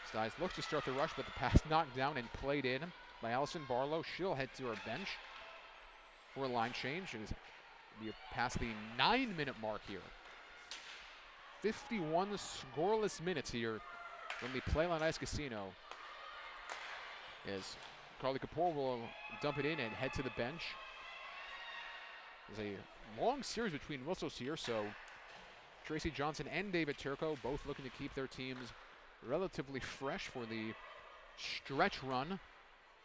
Stiles looks to start the rush, but the pass knocked down and played in by Allison Barlow. She'll head to her bench for a line change. It is past the 9-minute mark here. 51 scoreless minutes here from the Playland Ice Casino, as Carly Kapoor will dump it in and head to the bench. There's a long series between whistles here, so Tracy Johnson and David Turco both looking to keep their teams relatively fresh for the stretch run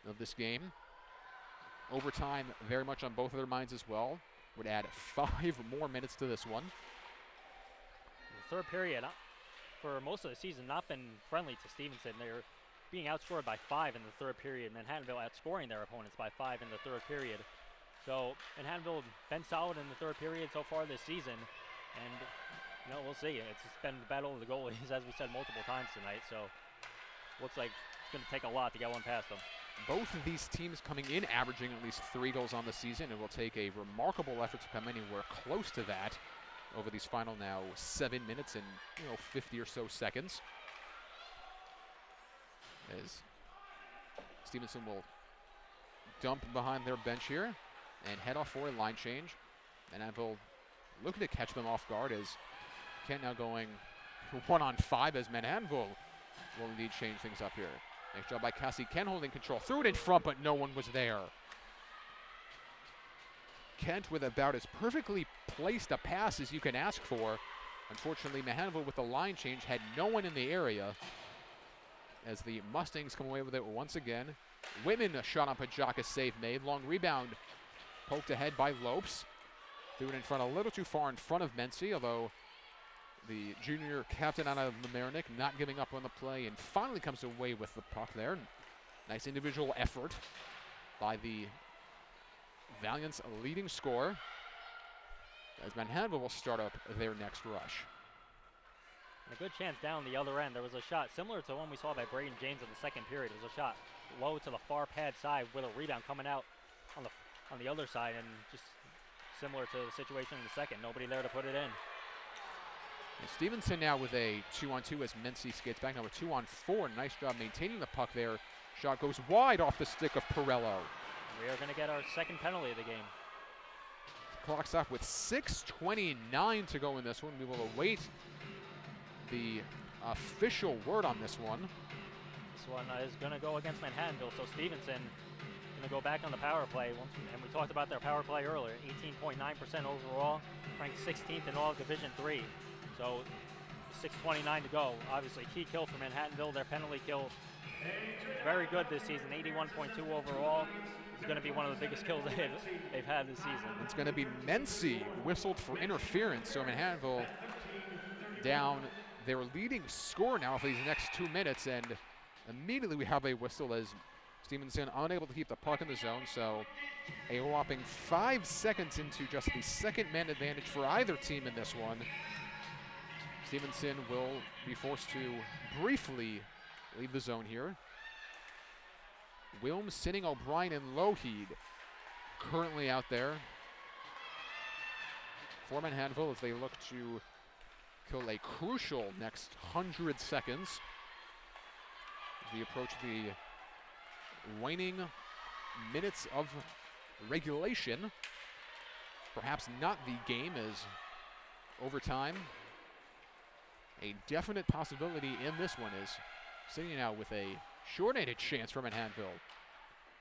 of this game. Overtime very much on both of their minds as well. Would add 5 more minutes to this one. The third period, for most of the season, not been friendly to Stevenson. They're being outscored by 5 in the third period. Manhattanville outscoring their opponents by 5 in the third period. So Manhattanville been solid in the third period so far this season, and we'll see. It's been the battle of the goalies, as we said multiple times tonight. So looks like it's going to take a lot to get one past them. Both of these teams coming in averaging at least 3 goals on the season. It will take a remarkable effort to come anywhere close to that over these final now 7 minutes and 50 or so seconds. As Stevenson will dump behind their bench here and head off for a line change. And Anvil looking to catch them off guard, as Kent now going 1-on-5 as Manhattanville will indeed change things up here. Nice job by Cassie Kent holding control. Threw it in front, but no one was there. Kent with about as perfectly placed a pass as you can ask for. Unfortunately, Manhattanville with the line change had no one in the area, as the Mustangs come away with it once again. Whitman a shot on Pajaka, save made. Long rebound poked ahead by Lopes. Threw it in front a little too far in front of Mency, although the junior captain out of Mamaroneck, not giving up on the play, and finally comes away with the puck there. Nice individual effort by the Valiant's leading scorer, as Manhattanville will start up their next rush. And a good chance down the other end. There was a shot similar to one we saw by Braden James in the second period. It was a shot low to the far pad side with a rebound coming out on the other side, and just similar to the situation in the second. Nobody there to put it in. And Stevenson now with a 2-on-2 as Mency skates back. Now a 2-on-4. Nice job maintaining the puck there. Shot goes wide off the stick of Pirello. We are going to get our second penalty of the game. Clock stop with 6:29 to go in this one. We will await the official word on this one. This one is going to go against Manhattanville, so Stevenson going to go back on the power play. And we talked about their power play earlier, 18.9% overall, ranked 16th in all of Division III. So 6:29 to go. Obviously, key kill for Manhattanville. Their penalty kill, very good this season, 81.2 overall. It's going to be one of the biggest kills they've had this season. It's going to be Mency whistled for interference, so Manhattanville down their leading score now for these next 2 minutes, and immediately we have a whistle as Stevenson unable to keep the puck in the zone, so a whopping 5 seconds into just the second man advantage for either team in this one. Stevenson will be forced to briefly leave the zone here. Wilms, Sinning, O'Brien, and Lougheed currently out there for Manhattanville as they look to kill a crucial next 100 seconds as we approach the waning minutes of regulation. Perhaps not the game as overtime. A definite possibility in this one is Sinning now with a short-handed chance for Manhattanville.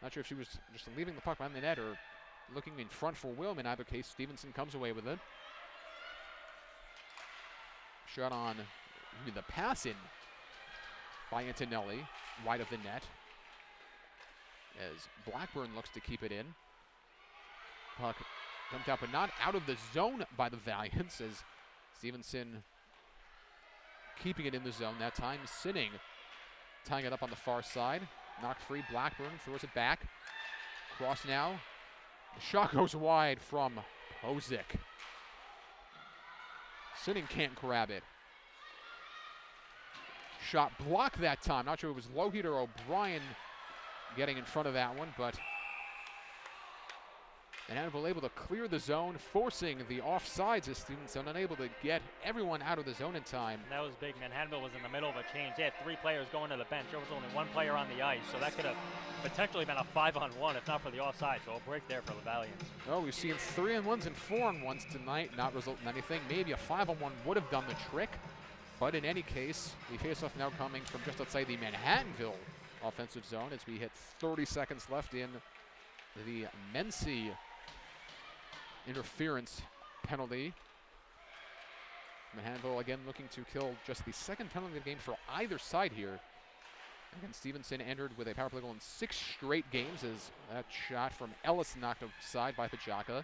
Not sure if she was just leaving the puck behind the net or looking in front for Wilm. In either case, Stevenson comes away with it. Shot on the pass in by Antonelli, wide of the net. As Blackburn looks to keep it in. Puck dumped out, but not out of the zone by the Valiants, as Stevenson keeping it in the zone that time. Sinning tying it up on the far side. Knocked free. Blackburn throws it back. Cross now. The shot goes wide from Pozic. Sinning can't grab it. Shot blocked that time. Not sure if it was Lougheed or O'Brien getting in front of that one, but Manhattanville able to clear the zone, forcing the offsides as Stevenson unable to get everyone out of the zone in time. And that was big. Manhattanville was in the middle of a change. They had 3 players going to the bench. There was only 1 player on the ice, so that could have potentially been a 5-on-1 if not for the offside. So a break there for the Valiants. Oh, we've seen 3-on-1s and 4-on-1s tonight, not resulting in anything. Maybe a 5-on-1 would have done the trick, but in any case, the faceoff now coming from just outside the Manhattanville offensive zone as we hit 30 seconds left in the Mency interference penalty. Manhattanville again looking to kill just the second penalty of the game for either side here. Again, Stevenson entered with a power play goal in 6 straight games as that shot from Ellis knocked aside by Pajaka.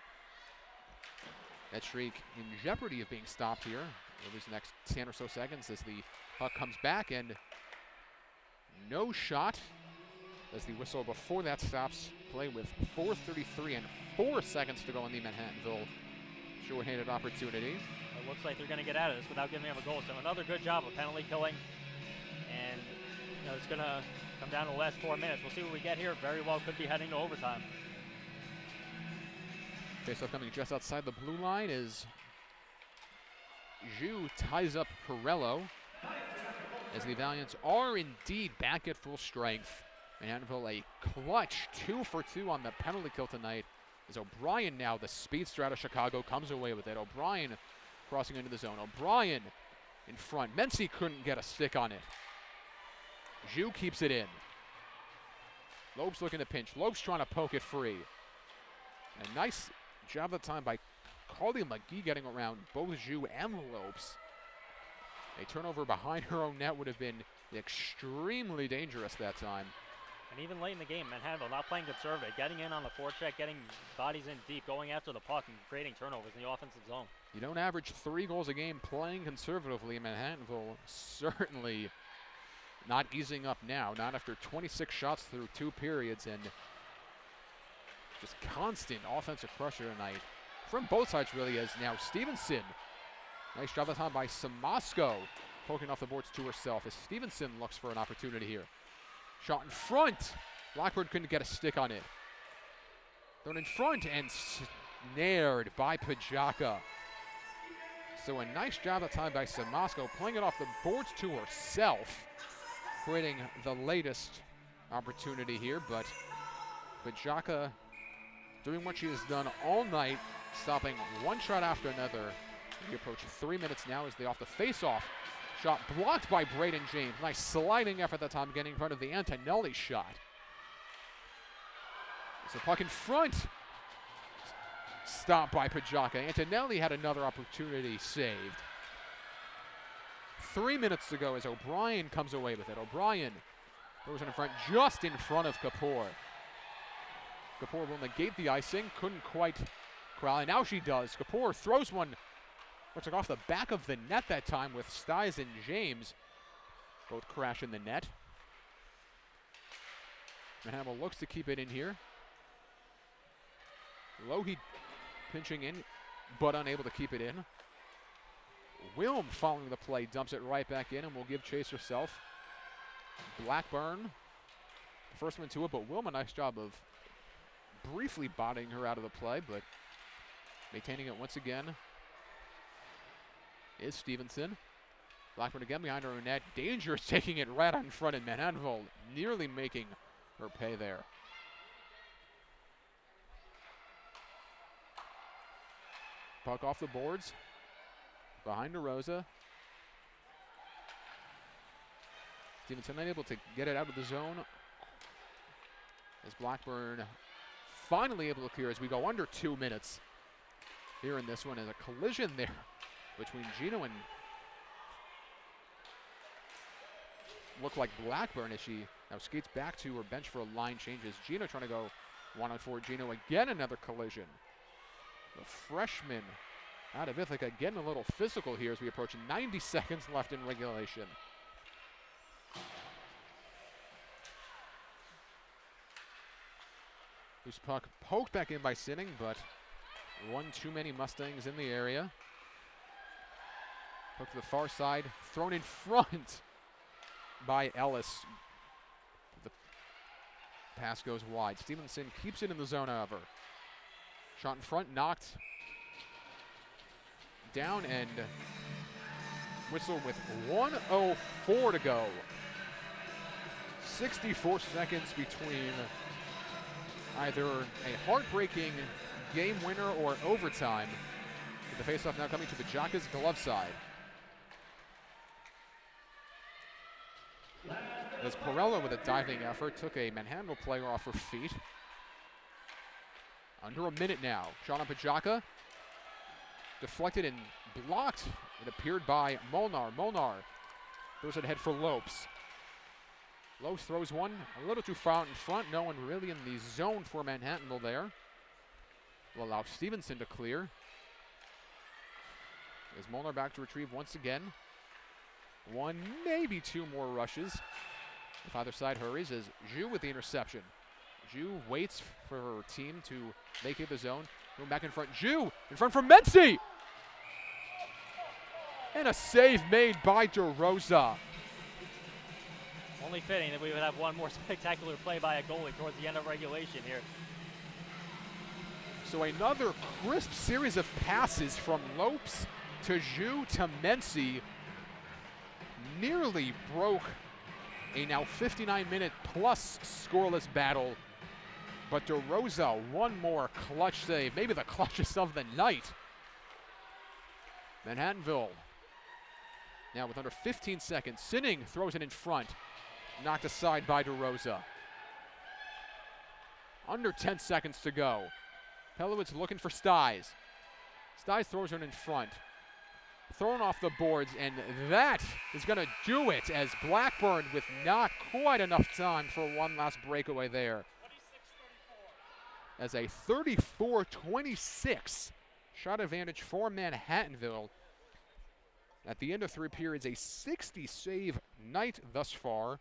That streak in jeopardy of being stopped here over these next 10 or so seconds as the puck comes back, and no shot as the whistle before that stops play with 4:33 and 4 seconds to go in the Manhattanville short-handed opportunity. It looks like they're going to get out of this without giving up a goal. So another good job of penalty killing. And it's going to come down to the last 4 minutes. We'll see what we get here. Very well could be heading to overtime. Faceoff coming just outside the blue line as Zhu ties up Pirello. As the Valiants are indeed back at full strength. Manhattanville a clutch 2 for 2 on the penalty kill tonight. As O'Brien now, the speedster out of Chicago, comes away with it. O'Brien crossing into the zone. O'Brien in front. Mency couldn't get a stick on it. Zhu keeps it in. Lopes looking to pinch. Lopes trying to poke it free. A nice job of the time by Carly McGee getting around both Zhu and Lopes. A turnover behind her own net would have been extremely dangerous that time. And even late in the game, Manhattanville not playing conservative, getting in on the forecheck, getting bodies in deep, going after the puck, and creating turnovers in the offensive zone. You don't average 3 goals a game playing conservatively. Manhattanville certainly not easing up now, not after 26 shots through 2 periods, and just constant offensive pressure tonight from both sides really, as now Stevenson. Nice job that time by Samasco, poking off the boards to herself as Stevenson looks for an opportunity here. Shot in front. Blackbird couldn't get a stick on it. Thrown in front and snared by Pajaka. So a nice job that time by Samasco, playing it off the boards to herself, creating the latest opportunity here, but Pajaka doing what she has done all night, stopping one shot after another. We approach 3 minutes now as they off the face-off. Shot blocked by Braden James. Nice sliding effort that time, getting in front of the Antonelli shot. So puck in front. Stopped by Pajaka. Antonelli had another opportunity saved. 3 minutes to go as O'Brien comes away with it. O'Brien throws it in front, just in front of Kapoor. Kapoor will negate the icing, couldn't quite corral it. Now she does. Kapoor throws one, looks like off the back of the net that time, with Stiles and James both crash in the net. Manhattanville looks to keep it in here. Lohe pinching in, but unable to keep it in. Wilm following the play, dumps it right back in and will give chase herself. Blackburn, the first one to it, but Wilm a nice job of briefly bodying her out of the play, but maintaining it once again is Stevenson. Blackburn again behind her own net. Dangerous, taking it right out in front, and Manhattanville nearly making her pay there. Puck off the boards. Behind DeRosa. Stevenson unable to get it out of the zone, as Blackburn finally able to clear as we go under 2 minutes here in this one, as a collision there between Gino and looked like Blackburn as she now skates back to her bench for a line changes. Gino trying to go 1-on-4. Gino again, another collision. The freshman out of Ithaca getting a little physical here as we approach 90 seconds left in regulation. Loose puck poked back in by Sinning, but one too many Mustangs in the area. Puck to the far side, thrown in front by Ellis. The pass goes wide. Stevenson keeps it in the zone, however. Shot in front, knocked down, and whistle with 1:04 to go. 64 seconds between either a heartbreaking game winner or overtime. With the faceoff now coming to Pajaka's glove side. As Porello with a diving effort took a Manhattanville player off her feet. Under a minute now. Shot on Pajaka. Deflected and blocked. It appeared by Molnar. Molnar throws it ahead for Lopes. Lopes throws one a little too far out in front. No one really in the zone for Manhattanville there. Will allow Stevenson to clear. Is Molnar back to retrieve once again. One, maybe two more rushes. If either side hurries, as Zhu with the interception. Zhu waits for her team to vacate the zone. Going back in front. Zhu in front from Mency. And a save made by DeRosa. Only fitting that we would have one more spectacular play by a goalie towards the end of regulation here. So another crisp series of passes from Lopes to Zhu to Mency nearly broke a now 59-minute plus scoreless battle. But DeRosa, one more clutch save, maybe the clutchest of the night. Manhattanville now with under 15 seconds. Sinning throws it in front. Knocked aside by DeRosa. Under 10 seconds to go. Pelowitz looking for Stiles. Stiles throws it in front. thrown off the boards, and that is going to do it as Blackburn with not quite enough time for one last breakaway there. As a 34-26 shot advantage for Manhattanville. At the end of 3 periods, a 60-save night thus far.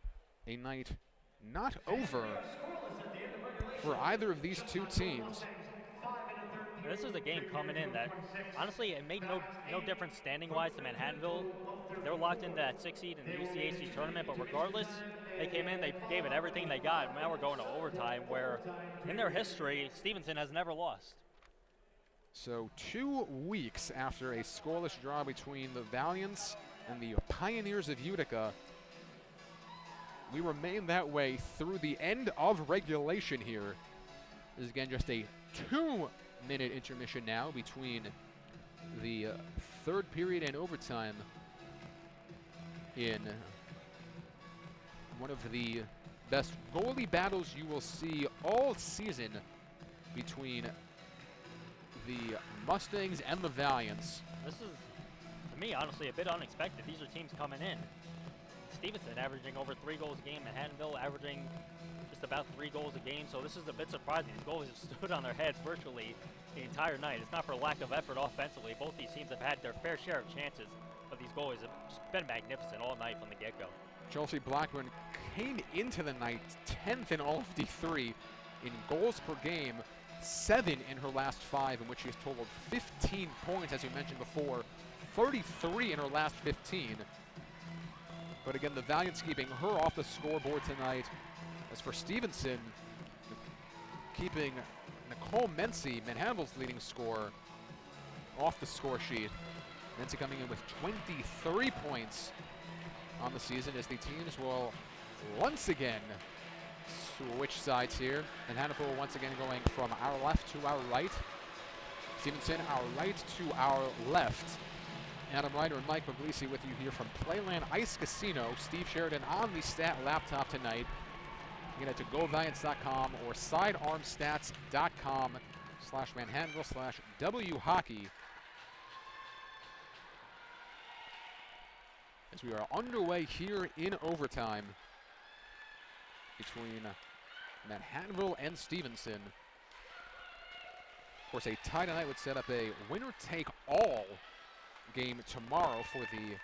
A night not over for either of these two teams. This is a game coming in that, honestly, it made no difference standing-wise to Manhattanville. They were locked into that 6 seed in the UCHC tournament, but regardless, they came in, they gave it everything they got. Now we're going to overtime where, in their history, Stevenson has never lost. So 2 weeks after a scoreless draw between the Valiants and the Pioneers of Utica, we remain that way through the end of regulation here. This is again just a 2-minute intermission now between the 3rd period and overtime in one of the best goalie battles you will see all season between the Mustangs and the Valiants. This is, to me, honestly, a bit unexpected. These are teams coming in. Stevenson averaging over 3 goals a game, Manhattanville averaging just about 3 goals a game, so this is a bit surprising. These goalies have stood on their heads virtually the entire night. It's not for lack of effort offensively. Both these teams have had their fair share of chances, but these goalies have just been magnificent all night from the get-go. Chelsea Blackburn came into the night 10th in all of D3 in goals per game, 7 in her last 5, in which she has totaled 15 points, as you mentioned before, 33 in her last 15. But again, the Valiants keeping her off the scoreboard tonight. As for Stevenson, keeping Nicole Mency, Manhattanville's leading scorer, off the score sheet. Mency coming in with 23 points on the season as the teams will once again switch sides here. Manhattanville once again going from our left to our right. Stevenson, our right to our left. Adam Ryder and Mike Puglisi with you here from Playland Ice Casino. Steve Sheridan on the stat laptop tonight. You can head to govaliants.com or sidearmstats.com/Manhattanville/WHockey. As we are underway here in overtime between Manhattanville and Stevenson. Of course, a tie tonight would set up a winner-take-all game tomorrow for the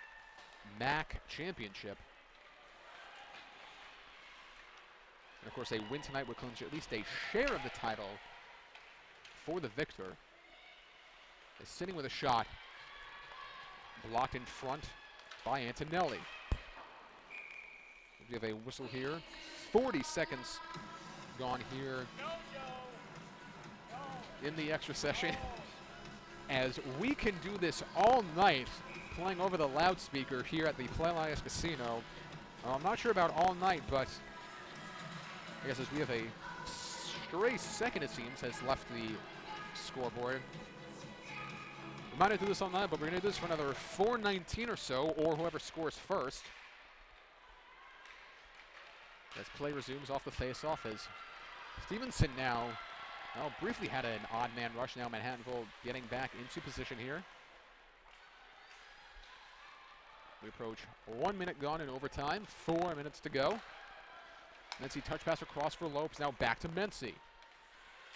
MAC championship. And of course, a win tonight would clinch at least a share of the title for the victor. Is sitting with a shot. Blocked in front by Antonelli. We have a whistle here. 40 seconds gone here in the extra session. As we can do this all night, playing over the loudspeaker here at the Playland Ice Casino. I'm not sure about all night, but I guess as we have a stray second, it seems, has left the scoreboard. We might not do this all night, but we're going to do this for another 4:19 or so, or whoever scores first. As play resumes off the faceoff, as Stevenson now, well, briefly had an odd man rush. Now Manhattanville getting back into position here. We approach 1 minute gone in overtime, 4 minutes to go. Mency touch pass across for Lopes, now back to Mency.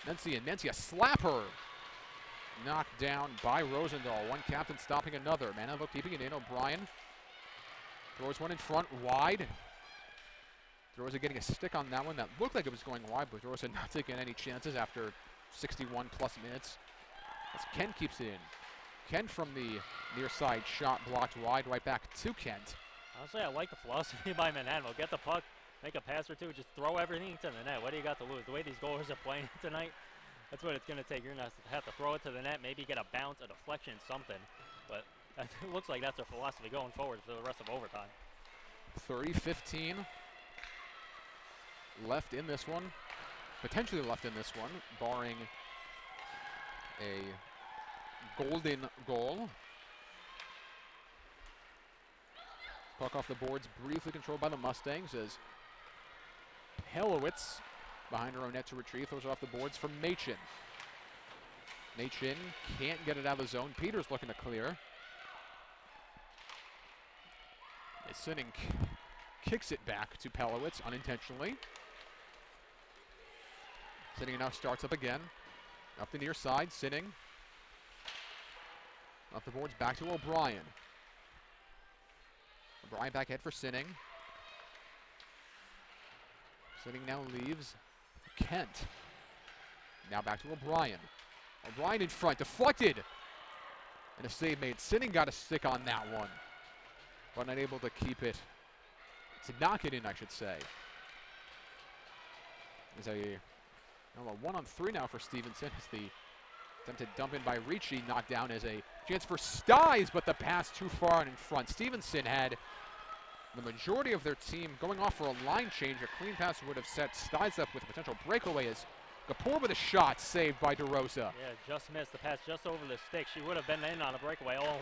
Mency and Mency, a slapper. Knocked down by Rosendahl. One captain stopping another. Manhattanville keeping it in. O'Brien throws one in front, wide. Rosa getting a stick on that one. That looked like it was going wide, but Rosa not taking any chances after 61 plus minutes. As Kent keeps it in. Kent from the near side shot blocked wide, right back to Kent. Honestly, I like the philosophy by Manhattanville. Get the puck, make a pass or two, just throw everything to the net. What do you got to lose? The way these goalers are playing tonight, that's what it's going to take. You're going to have to throw it to the net, maybe get a bounce, a deflection, something. But it looks like that's their philosophy going forward for the rest of overtime. 30-15 left in this one. Potentially left in this one, barring a golden goal. Puck off the boards, briefly controlled by the Mustangs as Pelowitz behind her own net to retrieve, throws it off the boards from Machin. Machin can't get it out of the zone. Peters looking to clear. Sinning kicks it back to Pelowitz unintentionally. Sinning now starts up again. Up the near side, Sinning. Up the boards, back to O'Brien. O'Brien back head for Sinning. Sinning now leaves. Kent. Now back to O'Brien. O'Brien in front, deflected. And a save made. Sinning got a stick on that one, but not able to keep it, to knock it in, I should say. There's a 1-on-3 now for Stevenson. As the attempted dump in by Ricci knocked down as a chance for Styes, but the pass too far and in front. Stevenson had the majority of their team going off for a line change. A clean pass would have set Styes up with a potential breakaway as Kapoor with a shot saved by DeRosa. Yeah, just missed the pass just over the stick. She would have been in on a breakaway all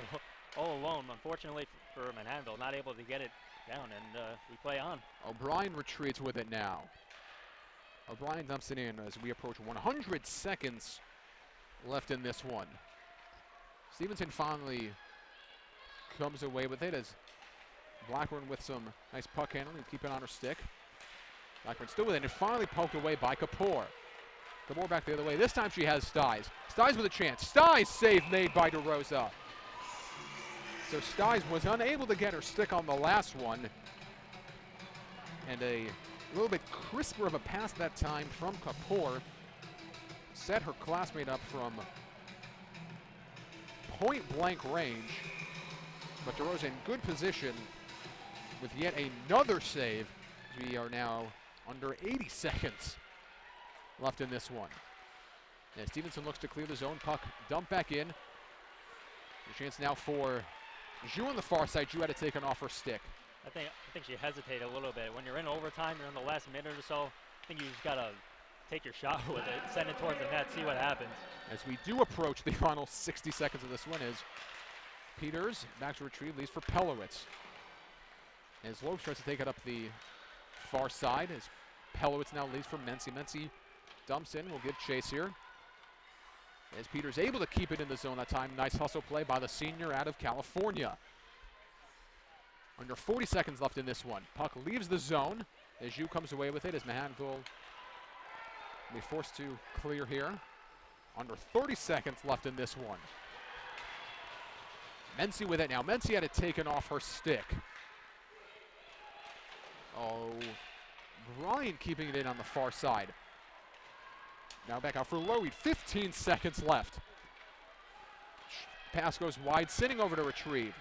alone. Unfortunately for Manhattanville, not able to get it down, and we play on. O'Brien retreats with it now. O'Brien dumps it in as we approach 100 seconds left in this one. Stevenson finally comes away with it as Blackburn with some nice puck handling, keep it on her stick. Blackburn still with it, and finally poked away by Kapoor. Kapoor back the other way. This time she has Styes. Styes with a chance. Styes save made by DeRosa. So Styes was unable to get her stick on the last one. And a little bit crisper of a pass that time from Kapoor set her classmate up from point-blank range. But DeRosa in good position with yet another save. We are now under 80 seconds left in this one. Yeah, Stevenson looks to clear the zone. Puck dump back in. A chance now for Zhu on the far side. Zhu had to take it off her stick. I think she hesitated a little bit. When you're in overtime, you're in the last minute or so, I think you just got to take your shot with it, send it towards the net, see what happens. As we do approach the final 60 seconds of this one, is Peters back to retrieve, leaves for Pelowitz. As Lopes tries to take it up the far side, as Pelowitz now leaves for Mency. Mency dumps in, will give chase here. As Peters able to keep it in the zone that time. Nice hustle play by the senior out of California. Under 40 seconds left in this one. Puck leaves the zone as Zhu comes away with it, as Manhattanville will be forced to clear here. Under 30 seconds left in this one. Mency with it now. Mency had it taken off her stick. Oh, Brian keeping it in on the far side. Now back out for Lowy. 15 seconds left. Pass goes wide. Sinning over to retrieve.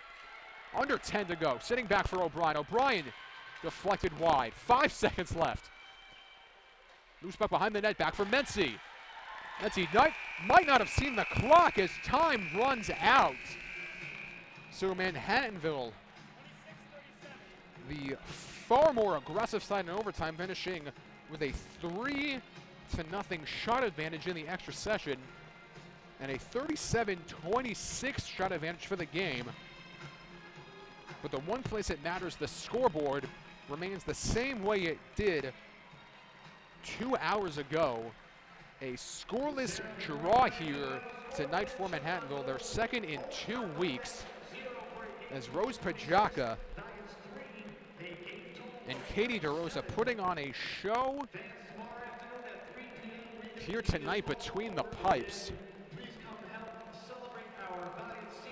Under 10 to go. Sitting back for O'Brien. O'Brien deflected wide. 5 seconds left. Loose puck behind the net. Back for Mency. Mency might not have seen the clock as time runs out. So Manhattanville, the far more aggressive side in overtime, finishing with a 3-0 shot advantage in the extra session and a 37-26 shot advantage for the game. But the one place that matters, the scoreboard, remains the same way it did 2 hours ago. A scoreless draw here tonight for Manhattanville, their second in 2 weeks, as Rose Pajaka and Katie DeRosa putting on a show here tonight between the pipes,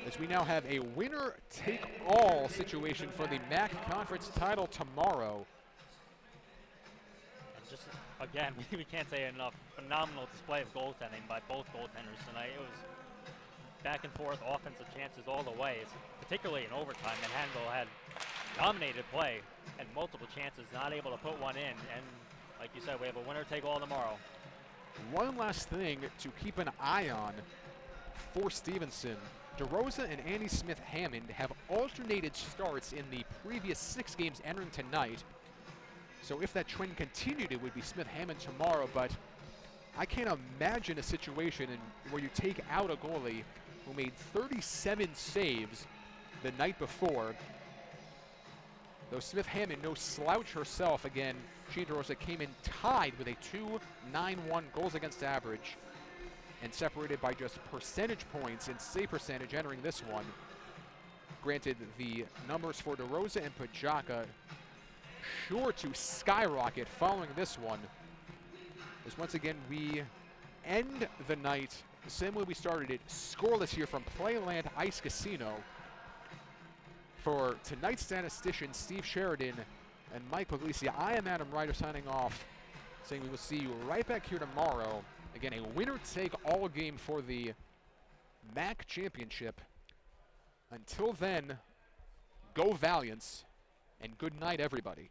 as we now have a winner-take-all situation for the MAC Conference title tomorrow. And just, again, we can't say enough. Phenomenal display of goaltending by both goaltenders tonight. It was back and forth offensive chances all the way, particularly in overtime. Manhattanville had dominated play and multiple chances, not able to put one in. And like you said, we have a winner-take-all tomorrow. One last thing to keep an eye on for Stevenson. DeRosa and Annie Smith-Hammond have alternated starts in the previous 6 games entering tonight. So if that trend continued, it would be Smith-Hammond tomorrow, but I can't imagine a situation where you take out a goalie who made 37 saves the night before. Though Smith-Hammond, no slouch herself, again, she and DeRosa came in tied with a 2.91 goals against average and separated by just percentage points in save percentage entering this one. Granted, the numbers for DeRosa and Pajaka sure to skyrocket following this one. As once again, we end the night the same way we started it, scoreless here from Playland Ice Casino. For tonight's statistician, Steve Sheridan and Mike Puglisi, I am Adam Ryder signing off, saying we will see you right back here tomorrow. Again, a winner-take-all game for the MAC Championship. Until then, go Valiants, and good night, everybody.